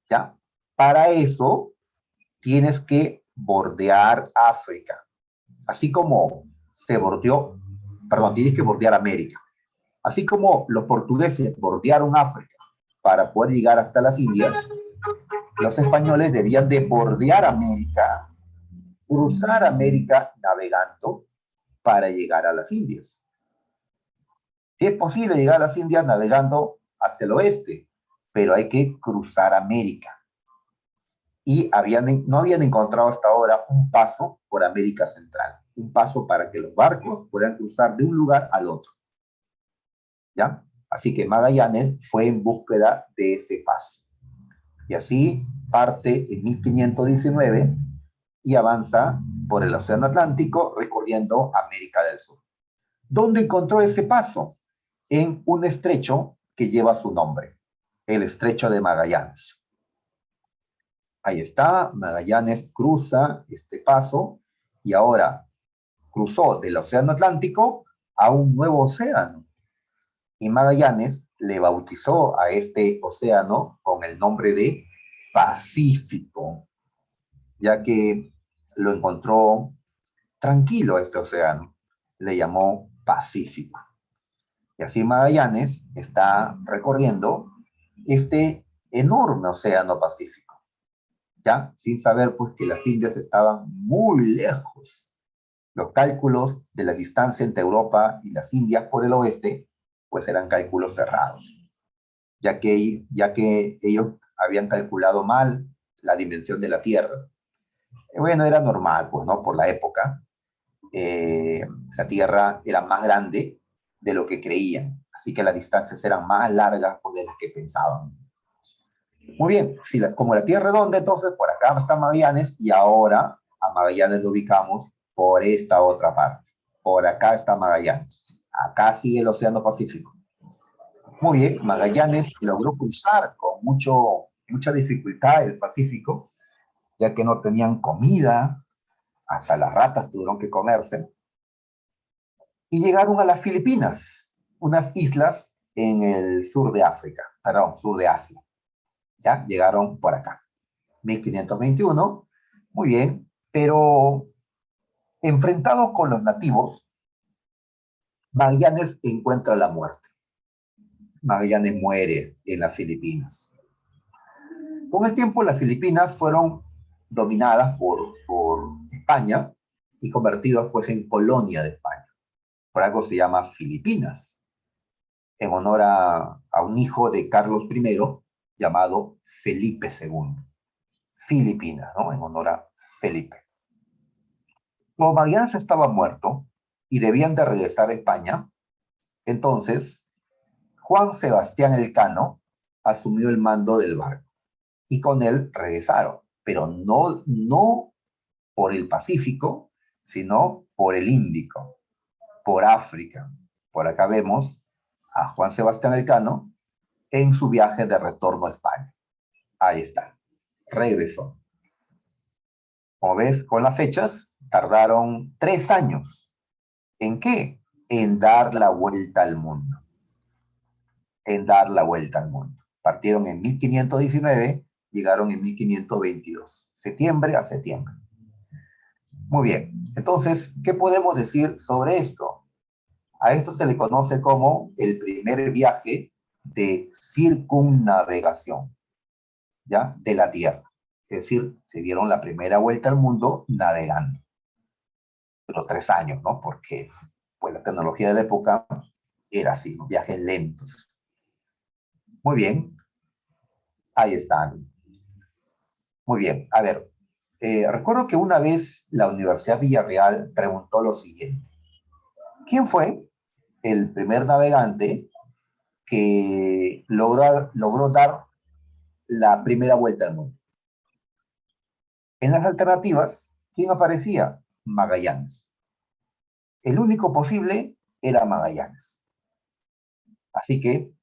¿ya? Para eso tienes que bordear África, así como se bordeó, perdón, tienes que bordear América. Así como los portugueses bordearon África para poder llegar hasta las Indias, los españoles debían de bordear América, cruzar América navegando para llegar a las Indias. Si es posible llegar a las Indias navegando hacia el oeste, pero hay que cruzar América. Y no habían encontrado hasta ahora un paso por América Central, un paso para que los barcos puedan cruzar de un lugar al otro. ¿Ya? Así que Magallanes fue en búsqueda de ese paso. Y así parte en 1519 y avanza por el Océano Atlántico recorriendo América del Sur. ¿Dónde encontró ese paso? En un estrecho que lleva su nombre, el Estrecho de Magallanes. Ahí está, Magallanes cruza este paso y ahora cruzó del Océano Atlántico a un nuevo océano. Y Magallanes le bautizó a este océano con el nombre de Pacífico, ya que lo encontró tranquilo este océano, le llamó Pacífico. Y así Magallanes está recorriendo este enorme océano Pacífico, ya sin saber pues que las Indias estaban muy lejos. Los cálculos de la distancia entre Europa y las Indias por el oeste pues eran cálculos cerrados, ya que ellos habían calculado mal la dimensión de la Tierra. Bueno, era normal, pues, ¿no? Por la época, eh, la Tierra era más grande de lo que creían, así que las distancias eran más largas pues, de las que pensaban. Muy bien, como la Tierra es redonda, entonces por acá está Magallanes y ahora a Magallanes lo ubicamos por esta otra parte. Por acá está Magallanes. Acá sigue el Océano Pacífico. Muy bien, Magallanes logró cruzar con mucha dificultad el Pacífico, ya que no tenían comida, hasta las ratas tuvieron que comerse, y llegaron a las Filipinas, unas islas en el sur de África, perdón, sur de Asia. Ya llegaron por acá. 1521, muy bien, pero enfrentados con los nativos, Magallanes encuentra la muerte. Magallanes muere en las Filipinas. Con el tiempo, las Filipinas fueron dominadas por España y convertidas pues en colonia de España. Por algo se llama Filipinas, en honor a un hijo de Carlos I llamado Felipe II. Filipinas, ¿no? En honor a Felipe. Como Magallanes estaba muerto y debían de regresar a España. Entonces, Juan Sebastián Elcano asumió el mando del barco y con él regresaron, pero no por el Pacífico, sino por el Índico, por África. Por acá vemos a Juan Sebastián Elcano en su viaje de retorno a España. Ahí está, regresó. Como ves, con las fechas, tardaron 3 años. ¿En qué? En dar la vuelta al mundo. En dar la vuelta al mundo. Partieron en 1519, llegaron en 1522, septiembre a septiembre. Muy bien, entonces, ¿qué podemos decir sobre esto? A esto se le conoce como el primer viaje de circunnavegación, ¿ya? De la Tierra. Es decir, se dieron la primera vuelta al mundo navegando. Pero 3 años, ¿no? Porque pues, la tecnología de la época era así, ¿no? Viajes lentos. Muy bien, ahí están. Muy bien, a ver, recuerdo que una vez la Universidad Villarreal preguntó lo siguiente. ¿Quién fue el primer navegante que logró dar la primera vuelta al mundo? En las alternativas, ¿quién aparecía? Magallanes. El único posible era Magallanes. Así que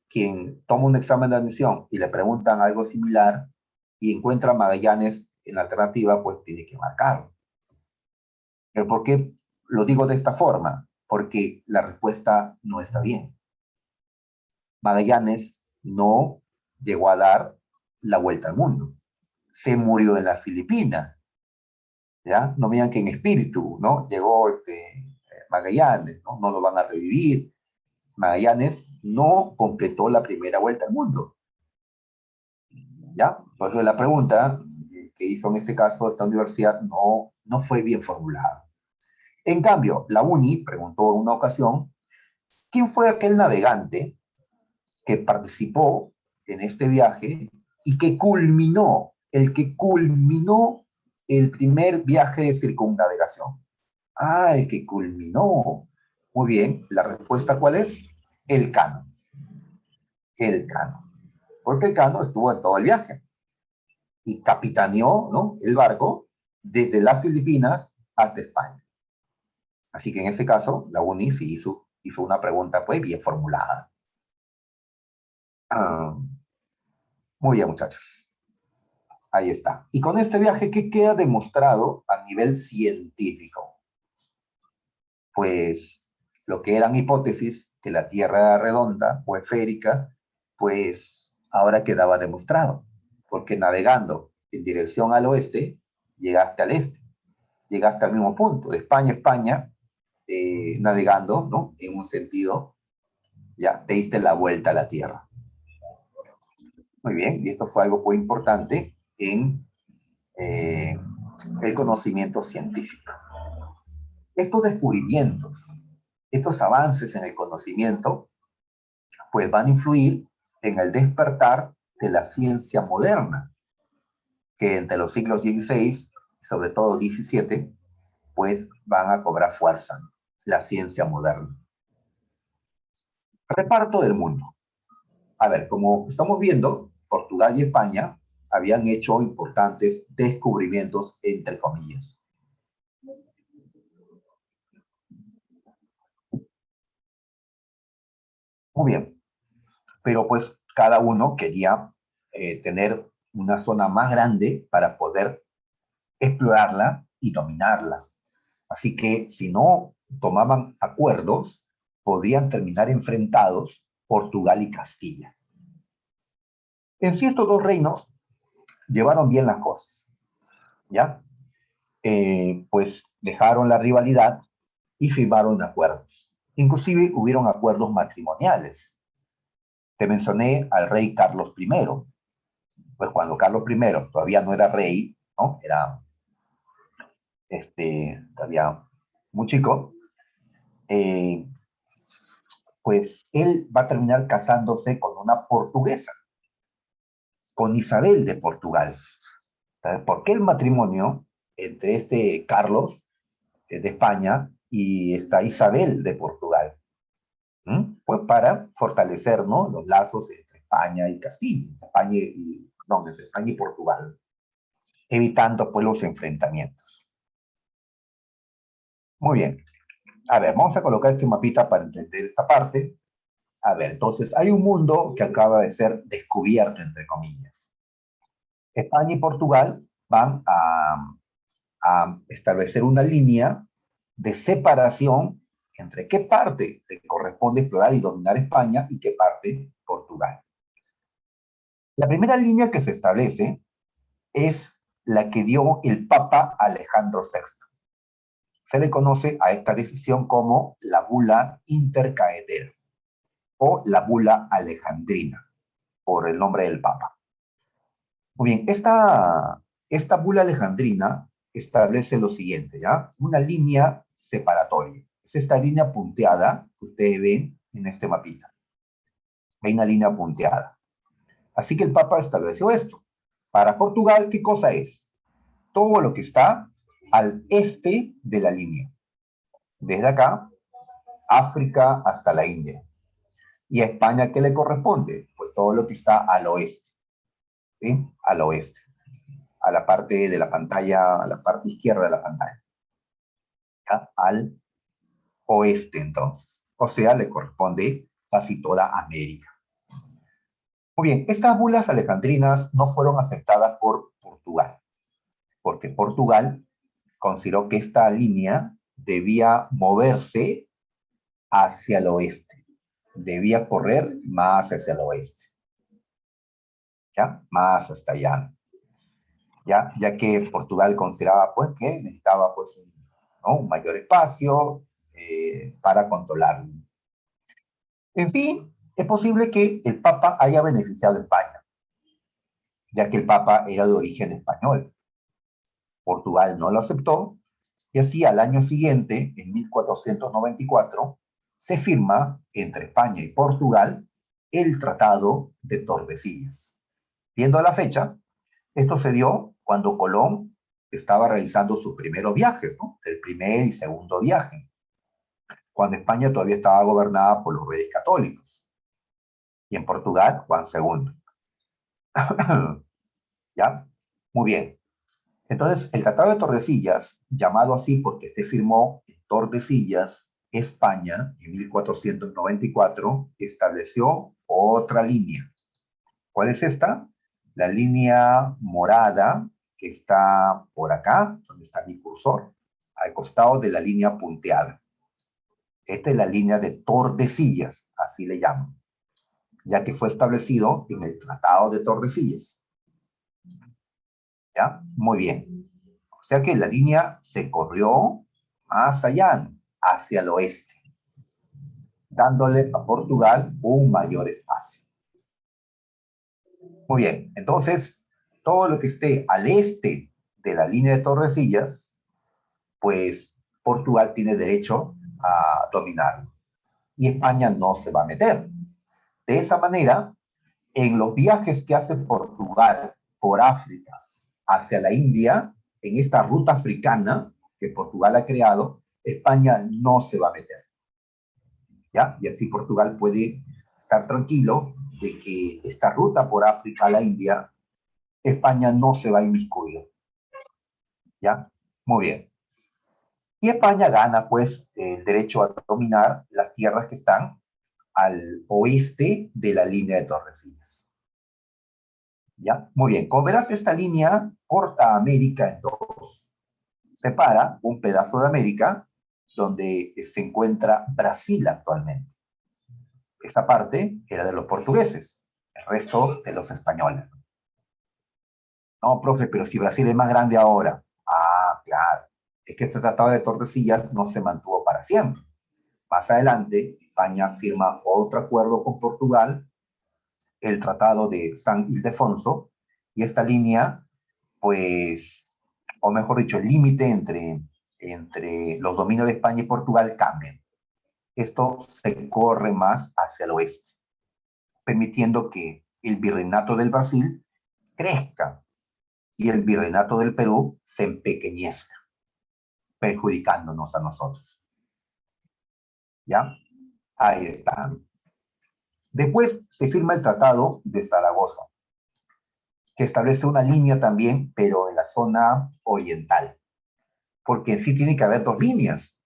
quien toma un examen de admisión y le preguntan algo similar y encuentra Magallanes en la alternativa, pues tiene que marcarlo. ¿Pero por qué lo digo de esta forma? Porque la respuesta no está bien. Magallanes no llegó a dar la vuelta al mundo. Se murió en las Filipinas. ¿Ya? No vean que en espíritu, ¿no? Llegó Magallanes, ¿no? No lo van a revivir. Magallanes no completó la primera vuelta al mundo. ¿Ya? Por eso la pregunta que hizo en este caso esta universidad no fue bien formulada. En cambio, la UNI preguntó en una ocasión, ¿quién fue aquel navegante que participó en este viaje y que culminó el primer viaje de circunnavegación? Ah, el que culminó. Muy bien, ¿la respuesta cuál es? Elcano. Elcano. Porque Elcano estuvo en todo el viaje y capitaneó, ¿no?, el barco desde las Filipinas hasta España. Así que en ese caso, la UNI sí hizo una pregunta pues bien formulada. Ah, muy bien, muchachos. Ahí está. Y con este viaje, ¿qué queda demostrado a nivel científico? Pues lo que eran hipótesis, que la Tierra era redonda o esférica, pues ahora quedaba demostrado. Porque navegando en dirección al oeste, llegaste al este. Llegaste al mismo punto, de España a España, navegando, ¿no?, en un sentido, ya te diste la vuelta a la Tierra. Muy bien, y esto fue algo muy importante en el conocimiento científico. Estos descubrimientos, estos avances en el conocimiento, pues van a influir en el despertar de la ciencia moderna, que entre los siglos XVI, sobre todo XVII, pues van a cobrar fuerza, la ciencia moderna. Reparto del mundo. A ver, como estamos viendo, Portugal y España habían hecho importantes descubrimientos, entre comillas. Muy bien, pero pues cada uno quería tener una zona más grande para poder explorarla y dominarla. Así que si no tomaban acuerdos, podrían terminar enfrentados Portugal y Castilla. En sí, estos dos reinos llevaron bien las cosas, ¿ya? Pues dejaron la rivalidad y firmaron acuerdos. Inclusive hubieron acuerdos matrimoniales. Te mencioné al rey Carlos I. Pues cuando Carlos I todavía no era rey, ¿no? Era todavía muy chico, eh, pues él va a terminar casándose con una portuguesa, con Isabel de Portugal. ¿Sabes por qué el matrimonio entre este Carlos de España y está Isabel de Portugal. Pues para fortalecer, ¿no?, los lazos entre España y Castilla, entre España y Portugal, evitando pues los enfrentamientos. Muy bien. A ver, vamos a colocar este mapita para entender esta parte. A ver, entonces, hay un mundo que acaba de ser descubierto, entre comillas. España y Portugal van a establecer una línea de separación entre qué parte le corresponde explorar y dominar España y qué parte Portugal. La primera línea que se establece es la que dio el Papa Alejandro VI. Se le conoce a esta decisión como la bula intercaedera o la bula alejandrina, por el nombre del Papa. Muy bien, esta bula alejandrina establece lo siguiente, ¿ya? Una línea separatoria. Es esta línea punteada que ustedes ven en este mapita. Hay una línea punteada. Así que el Papa estableció esto. Para Portugal, ¿qué cosa es? Todo lo que está al este de la línea. Desde acá, África hasta la India. ¿Y a España qué le corresponde? Pues todo lo que está al oeste. ¿Sí? Al oeste. A la parte de la pantalla, a la parte izquierda de la pantalla. ¿Ya? Al oeste, entonces. O sea, le corresponde casi toda América. Muy bien, estas bulas alejandrinas no fueron aceptadas por Portugal, porque Portugal consideró que esta línea debía moverse hacia el oeste, debía correr más hacia el oeste, ¿ya? Más hasta allá, ya que Portugal consideraba pues que necesitaba pues ¿no?, un mayor espacio para controlarlo. En fin, es posible que el Papa haya beneficiado a España, ya que el Papa era de origen español. Portugal no lo aceptó, y así al año siguiente, en 1494, se firma entre España y Portugal el Tratado de Tordesillas. Viendo la fecha, esto se dio cuando Colón estaba realizando sus primeros viajes, ¿no?, el primer y segundo viaje, cuando España todavía estaba gobernada por los reyes católicos, y en Portugal, Juan II. ¿Ya? Muy bien. Entonces, el Tratado de Tordesillas, llamado así porque se firmó en Tordesillas, España, en 1494, estableció otra línea. ¿Cuál es esta? La línea morada que está por acá, donde está mi cursor, al costado de la línea punteada. Esta es la línea de Tordesillas, así le llaman, ya que fue establecido en el Tratado de Tordesillas. ¿Ya? Muy bien. O sea que la línea se corrió más allá, hacia el oeste, dándole a Portugal un mayor espacio. Muy bien, entonces, todo lo que esté al este de la línea de Tordesillas, pues Portugal tiene derecho a dominarlo. Y España no se va a meter. De esa manera, en los viajes que hace Portugal por África hacia la India, en esta ruta africana que Portugal ha creado, España no se va a meter. ¿Ya? Y así Portugal puede estar tranquilo de que esta ruta por África a la India, España no se va a inmiscuir. ¿Ya? Muy bien. Y España gana, pues, el derecho a dominar las tierras que están al oeste de la línea de Tordesillas. ¿Ya? Muy bien. Como verás, esta línea corta América en dos. Separa un pedazo de América donde se encuentra Brasil actualmente. Esa parte era de los portugueses, el resto de los españoles. No, profe, pero si Brasil es más grande ahora. Ah, claro. Es que este tratado de Tordesillas no se mantuvo para siempre. Más adelante, España firma otro acuerdo con Portugal, el Tratado de San Ildefonso, y esta línea, pues, o mejor dicho, el límite entre los dominios de España y Portugal cambia. Esto se corre más hacia el oeste, permitiendo que el virreinato del Brasil crezca y el virreinato del Perú se empequeñezca, perjudicándonos a nosotros. ¿Ya? Ahí está. Después se firma el Tratado de Zaragoza, que establece una línea también, pero en la zona oriental, porque en sí tiene que haber dos líneas,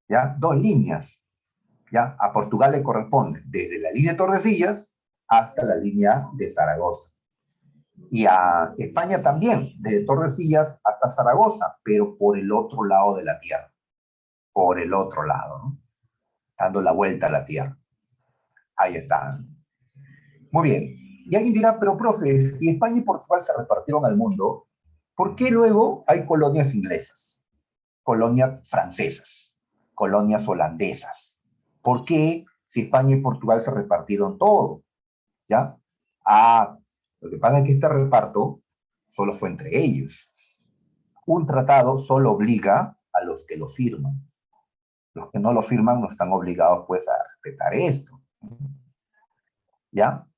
¿ya? Dos líneas, ¿ya? A Portugal le corresponde desde la línea de Tordesillas hasta la línea de Zaragoza. Y a España también, desde Tordesillas hasta Zaragoza, pero por el otro lado de la tierra, por el otro lado, ¿no? Dando la vuelta a la tierra. Ahí está. Muy bien. Y alguien dirá, pero profe, si España y Portugal se repartieron al mundo, ¿por qué luego hay colonias inglesas, colonias francesas, colonias holandesas? ¿Por qué si España y Portugal se repartieron todo? ¿Ya? Ah, lo que pasa es que este reparto solo fue entre ellos. Un tratado solo obliga a los que lo firman. Los que no lo firman no están obligados pues a respetar esto. ¿Ya?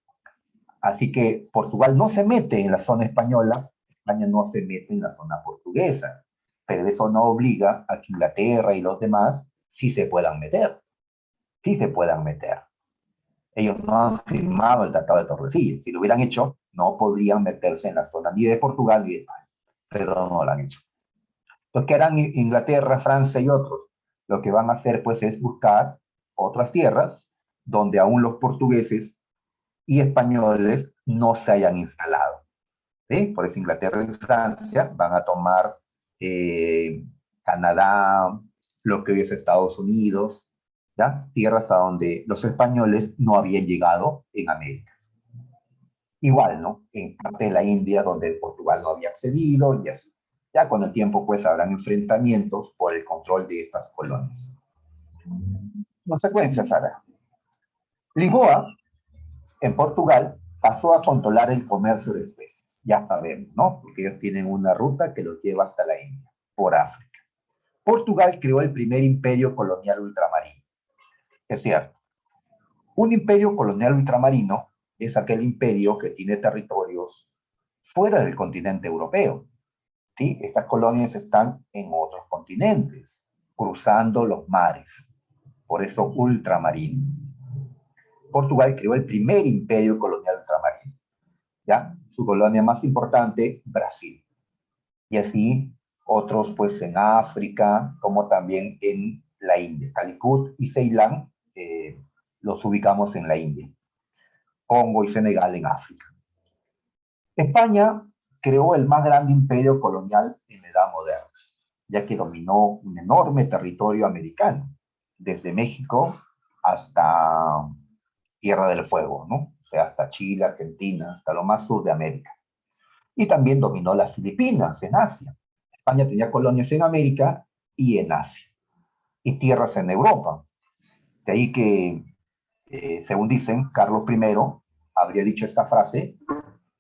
Así que Portugal no se mete en la zona española, España no se mete en la zona portuguesa, pero eso no obliga a que Inglaterra y los demás sí se puedan meter, sí se puedan meter. Ellos no han firmado el Tratado de Tordesillas. Si lo hubieran hecho, no podrían meterse en la zona ni de Portugal ni de España, pero no lo han hecho. Los que harán Inglaterra, Francia y otros, lo que van a hacer pues es buscar otras tierras donde aún los portugueses y españoles no se hayan instalado. ¿Sí? Por eso Inglaterra y Francia van a tomar eh, Canadá, lo que hoy es Estados Unidos, ¿ya? Tierras a donde los españoles no habían llegado en América. Igual, ¿no? En parte de la India, donde Portugal no había accedido y así. Ya con el tiempo, pues, habrán enfrentamientos por el control de estas colonias. Consecuencias, Sara. Lisboa, en Portugal, pasó a controlar el comercio de especies. Ya sabemos, ¿no? Porque ellos tienen una ruta que los lleva hasta la India, por África. Portugal creó el primer imperio colonial ultramarino. Es cierto, un imperio colonial ultramarino es aquel imperio que tiene territorios fuera del continente europeo. ¿Sí? Estas colonias están en otros continentes, cruzando los mares. Por eso ultramarino. Portugal creó el primer imperio colonial ultramarino. ¿Ya? Su colonia más importante, Brasil. Y así otros pues en África, como también en la India. Calicut y Ceilán los ubicamos en la India. Congo y Senegal en África. España creó el más grande imperio colonial en la Edad Moderna, ya que dominó un enorme territorio americano, desde México hasta Tierra del Fuego, ¿no? O sea, hasta Chile, Argentina, hasta lo más sur de América. Y también dominó las Filipinas en Asia. España tenía colonias en América y en Asia, y tierras en Europa. De ahí que, según dicen, Carlos I habría dicho esta frase: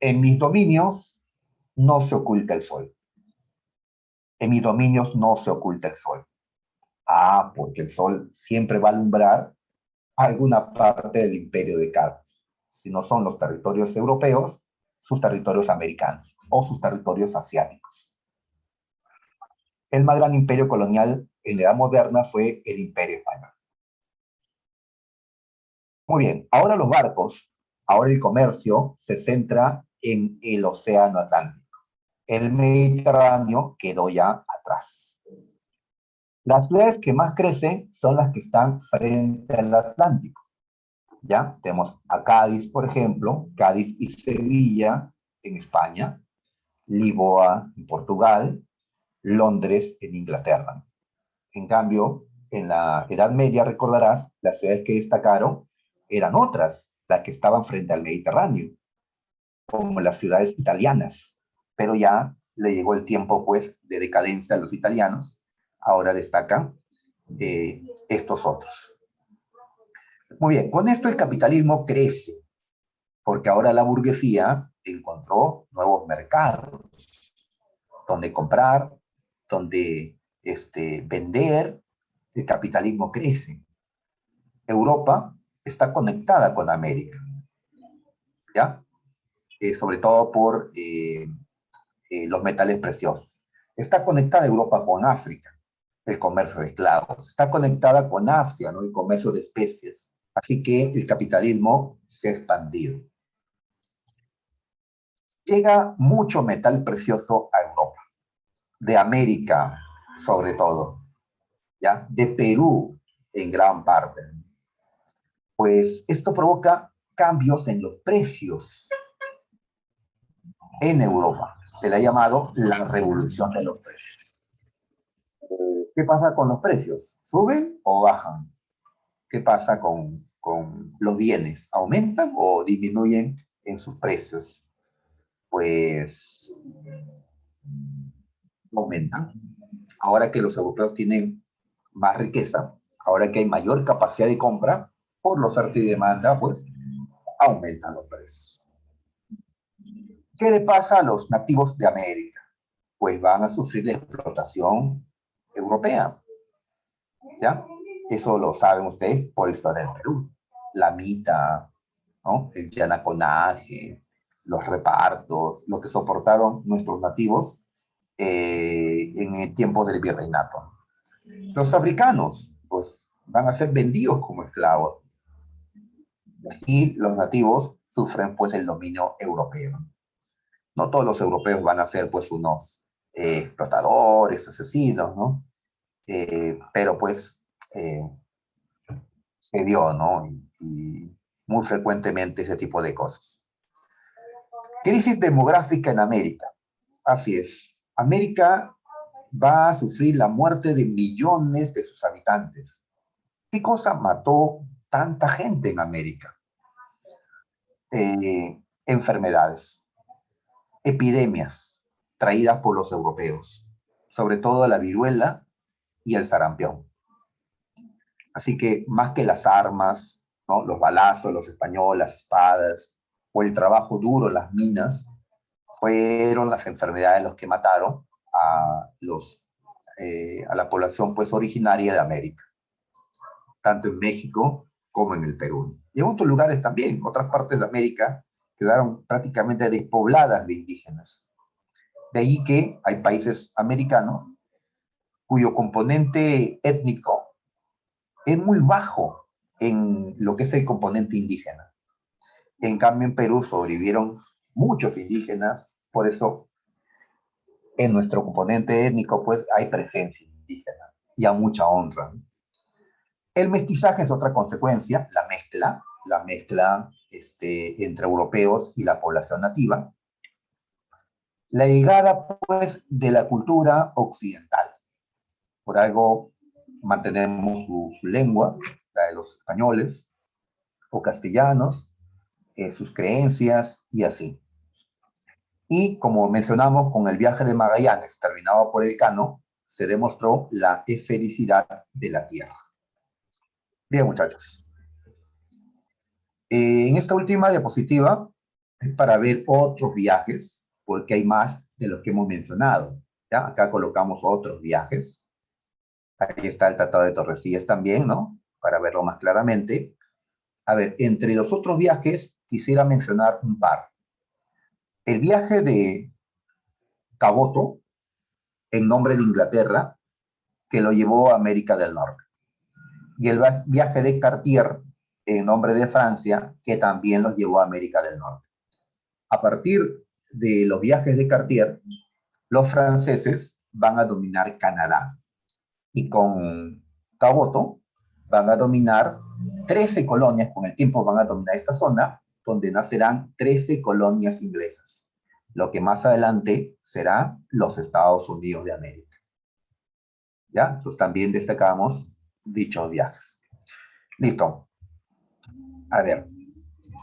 en mis dominios no se oculta el sol. En mis dominios no se oculta el sol. Ah, porque el sol siempre va a alumbrar alguna parte del imperio de Carlos. Si no son los territorios europeos, sus territorios americanos o sus territorios asiáticos. El más gran imperio colonial en la Edad Moderna fue el Imperio Español. Muy bien, ahora los barcos, ahora el comercio se centra en el Océano Atlántico. El Mediterráneo quedó ya atrás. Las ciudades que más crecen son las que están frente al Atlántico. ¿Ya? Tenemos a Cádiz, por ejemplo, Cádiz y Sevilla en España, Lisboa en Portugal, Londres en Inglaterra. En cambio, en la Edad Media, recordarás, las ciudades que destacaron eran otras, las que estaban frente al Mediterráneo, como las ciudades italianas. Pero ya le llegó el tiempo, pues, de decadencia a los italianos. Ahora destacan estos otros. Muy bien, con esto el capitalismo crece, porque ahora la burguesía encontró nuevos mercados donde comprar, donde vender. El capitalismo crece. Europa está conectada con América, ¿ya? Sobre todo por los metales preciosos. Está conectada Europa con África. el comercio de esclavos. Está conectada con Asia, ¿no? El comercio de especies. Así que el capitalismo se ha expandido. Llega mucho metal precioso a Europa, de América sobre todo, ¿ya? De Perú en gran parte. Pues esto provoca cambios en los precios en Europa. Se le ha llamado la revolución de los precios. ¿Qué pasa con los precios? ¿Suben o bajan? ¿Qué pasa con los bienes? ¿Aumentan o disminuyen en sus precios? Pues aumentan. Ahora que los europeos tienen más riqueza, ahora que hay mayor capacidad de compra, por los oferta y demanda, pues aumentan los precios. ¿Qué le pasa a los nativos de América? Pues van a sufrir la explotación europea, ¿ya? Eso lo saben ustedes por historia del Perú. La mita, ¿no? El yanaconaje, los repartos, lo que soportaron nuestros nativos en el tiempo del virreinato. Los africanos, pues, van a ser vendidos como esclavos. Así los nativos sufren, pues, el dominio europeo. No todos los europeos van a ser, pues, unos explotadores, asesinos, ¿no? Pero, pues, se dio, ¿no? Y muy frecuentemente ese tipo de cosas. Crisis demográfica en América. Así es. América va a sufrir la muerte de millones de sus habitantes. ¿Qué cosa mató tanta gente en América? Enfermedades, epidemias traídas por los europeos, sobre todo la viruela y el sarampión. Así que más que las armas, ¿no? Los balazos, los españoles, las espadas, o el trabajo duro, las minas, fueron las enfermedades los que mataron a la población pues originaria de América, tanto en México como en el Perú. Y en otros lugares también, otras partes de América quedaron prácticamente despobladas de indígenas. De ahí que hay países americanos cuyo componente étnico es muy bajo en lo que es el componente indígena. En cambio, en Perú sobrevivieron muchos indígenas, por eso en nuestro componente étnico pues hay presencia indígena y a mucha honra. El mestizaje es otra consecuencia, la mezcla entre europeos y la población nativa. La llegada pues de la cultura occidental. Por algo mantenemos su lengua, la de los españoles o castellanos, sus creencias y así. Y como mencionamos, con el viaje de Magallanes, terminado por Elcano, se demostró la esfericidad de la Tierra. Bien, muchachos. En esta última diapositiva es para ver otros viajes, porque hay más de los que hemos mencionado. ¿Ya? Acá colocamos otros viajes. Ahí está el Tratado de Tordesillas también, ¿no? Para verlo más claramente. A ver, entre los otros viajes quisiera mencionar un par. El viaje de Caboto, en nombre de Inglaterra, que lo llevó a América del Norte. Y el viaje de Cartier, en nombre de Francia, que también los llevó a América del Norte. A partir de los viajes de Cartier, los franceses van a dominar Canadá. Y con Caboto van a dominar 13 colonias, con el tiempo van a dominar esta zona, donde nacerán 13 colonias inglesas, lo que más adelante será los Estados Unidos de América. ¿Ya? Entonces también destacamos dichos viajes. Listo. A ver,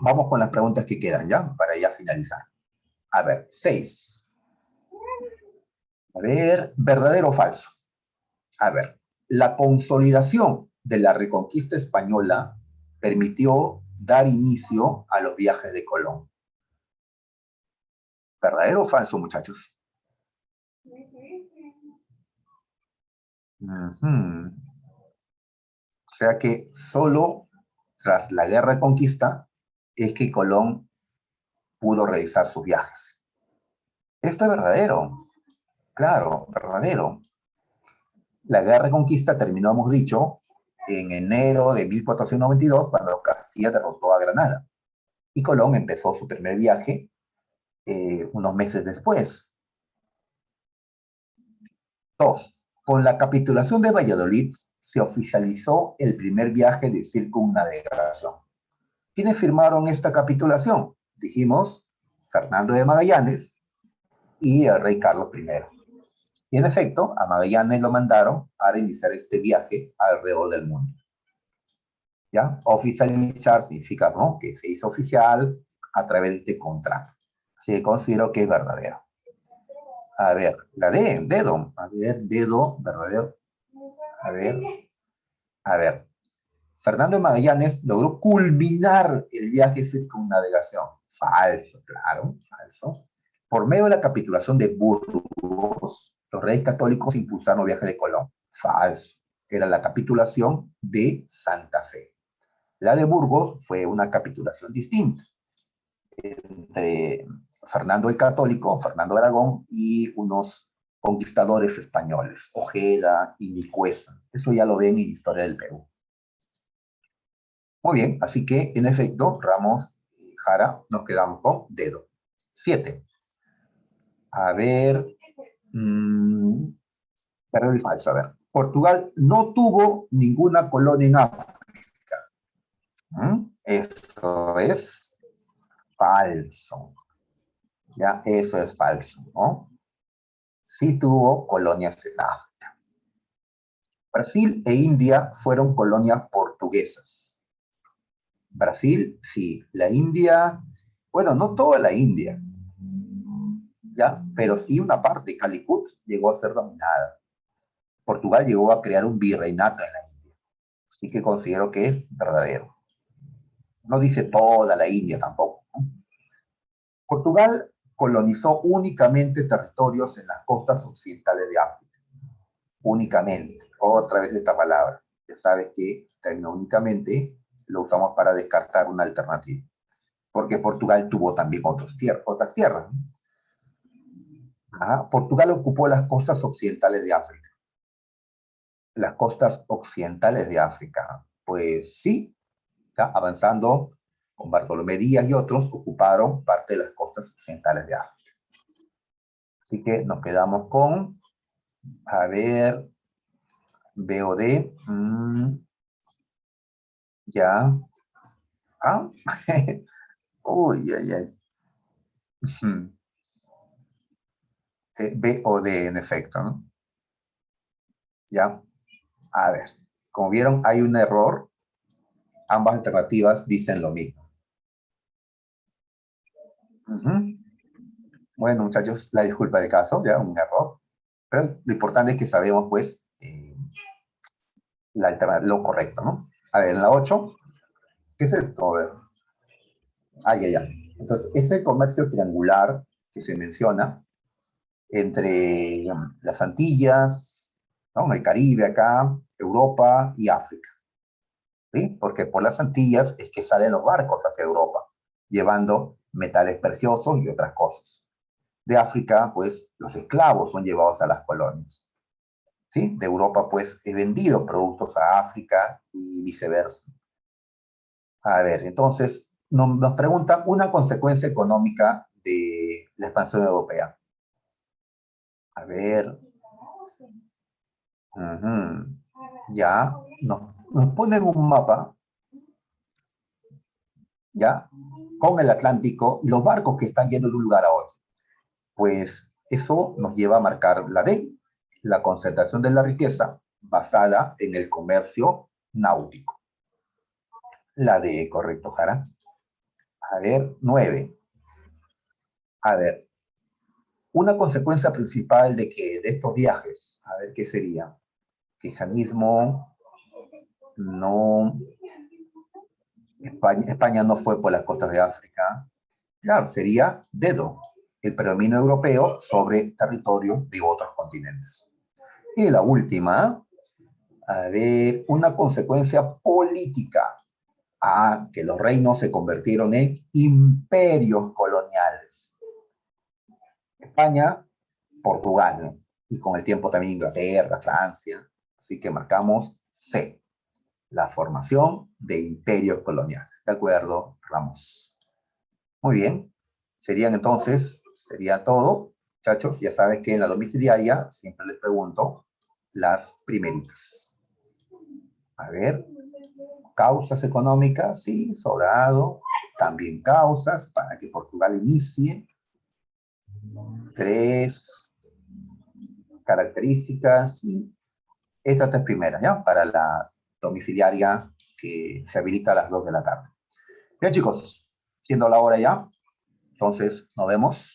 vamos con las preguntas que quedan, ¿ya? Para ya finalizar. A ver, 6. A ver, ¿verdadero o falso? A ver, la consolidación de la reconquista española permitió dar inicio a los viajes de Colón. ¿Verdadero o falso, muchachos? O sea que solo tras la guerra de conquista es que Colón pudo realizar sus viajes. Esto es verdadero, claro, verdadero. La guerra de conquista terminó, hemos dicho, en enero de 1492, cuando Castilla derrotó a Granada. Y Colón empezó su primer viaje unos meses después. Dos, con la capitulación de Valladolid se oficializó el primer viaje de circunnavegación. ¿Quiénes firmaron esta capitulación? Dijimos Fernando de Magallanes y el rey Carlos I. Y en efecto, a Magallanes lo mandaron para iniciar este viaje alrededor del mundo. ¿Ya? Oficializar significa, ¿no?, que se hizo oficial a través de este contrato. Así que considero que es verdadero. A ver, la D, dedo. A ver, dedo, verdadero. A ver, a ver. Fernando de Magallanes logró culminar el viaje de circunnavegación. Falso, claro, falso. Por medio de la capitulación de Burgos, los reyes católicos impulsaron el viaje de Colón. Falso. Era la capitulación de Santa Fe. La de Burgos fue una capitulación distinta entre Fernando el Católico, Fernando de Aragón, y unos conquistadores españoles, Ojeda y Nicuesa. Eso ya lo ven en Historia del Perú. Muy bien, así que en efecto, Ramos y Jara nos quedamos con dedo. 7. A ver, pero el falso, a ver. Portugal no tuvo ninguna colonia en África. Eso es falso. Ya, eso es falso, ¿no? Sí tuvo colonias en África. Brasil e India fueron colonias portuguesas. Brasil, sí. La India, bueno, no toda la India, ¿ya? Pero sí una parte, Calicut, llegó a ser dominada. Portugal llegó a crear un virreinato en la India. Así que considero que es verdadero. No dice toda la India tampoco, ¿no? Portugal colonizó únicamente territorios en las costas occidentales de África. Únicamente. Otra vez esta palabra. Ya sabes que término únicamente lo usamos para descartar una alternativa. Porque Portugal tuvo también otras tierras. Portugal ocupó las costas occidentales de África. Las costas occidentales de África. Pues sí, ¿ya? Avanzando con Bartolomé Díaz y otros, ocuparon parte de las costas occidentales de África. Así que nos quedamos con, a ver, B o D. Ya. Ah, uy, ay, ay. B o D, en efecto, ¿no? Ya. A ver, como vieron, hay un error. Ambas alternativas dicen lo mismo. Bueno, muchachos, la disculpa del caso, ya, un error. Pero lo importante es que sabemos, pues, lo correcto, ¿no? A ver, en la 8, ¿qué es esto? A ver. Ya, ya. Entonces, es el comercio triangular que se menciona entre las Antillas, ¿no?, el Caribe acá, Europa y África. ¿Sí? Porque por las Antillas es que salen los barcos hacia Europa, llevando metales preciosos y otras cosas. De África, pues, los esclavos son llevados a las colonias. ¿Sí? De Europa, pues, he vendido productos a África y viceversa. A ver, entonces, nos preguntan una consecuencia económica de la expansión europea. A ver. Ya, nos ponen un mapa, ya, con el Atlántico y los barcos que están yendo de un lugar a otro. Pues eso nos lleva a marcar la D, la concentración de la riqueza basada en el comercio náutico. La D, correcto, Jara. A ver, 9. A ver, una consecuencia principal de estos viajes, a ver qué sería. Cristianismo, no. España no fue por las costas de África. Claro, sería dedo, el predominio europeo sobre territorios de otros continentes. Y la última, a ver, una consecuencia política. Que los reinos se convirtieron en imperios coloniales. España, Portugal, ¿no? Y con el tiempo también Inglaterra, Francia. Así que marcamos C, la formación de imperio colonial. ¿De acuerdo, Ramos? Muy bien. Sería todo. Muchachos, ya sabes que en la domiciliaria siempre les pregunto las primeritas. A ver, causas económicas, sí, sobrado. También causas para que Portugal inicie. 3 características y estas 3 primeras, ¿ya? Para la domiciliaria que se habilita a las 2 de la tarde. Bien, chicos, siendo la hora ya, entonces nos vemos.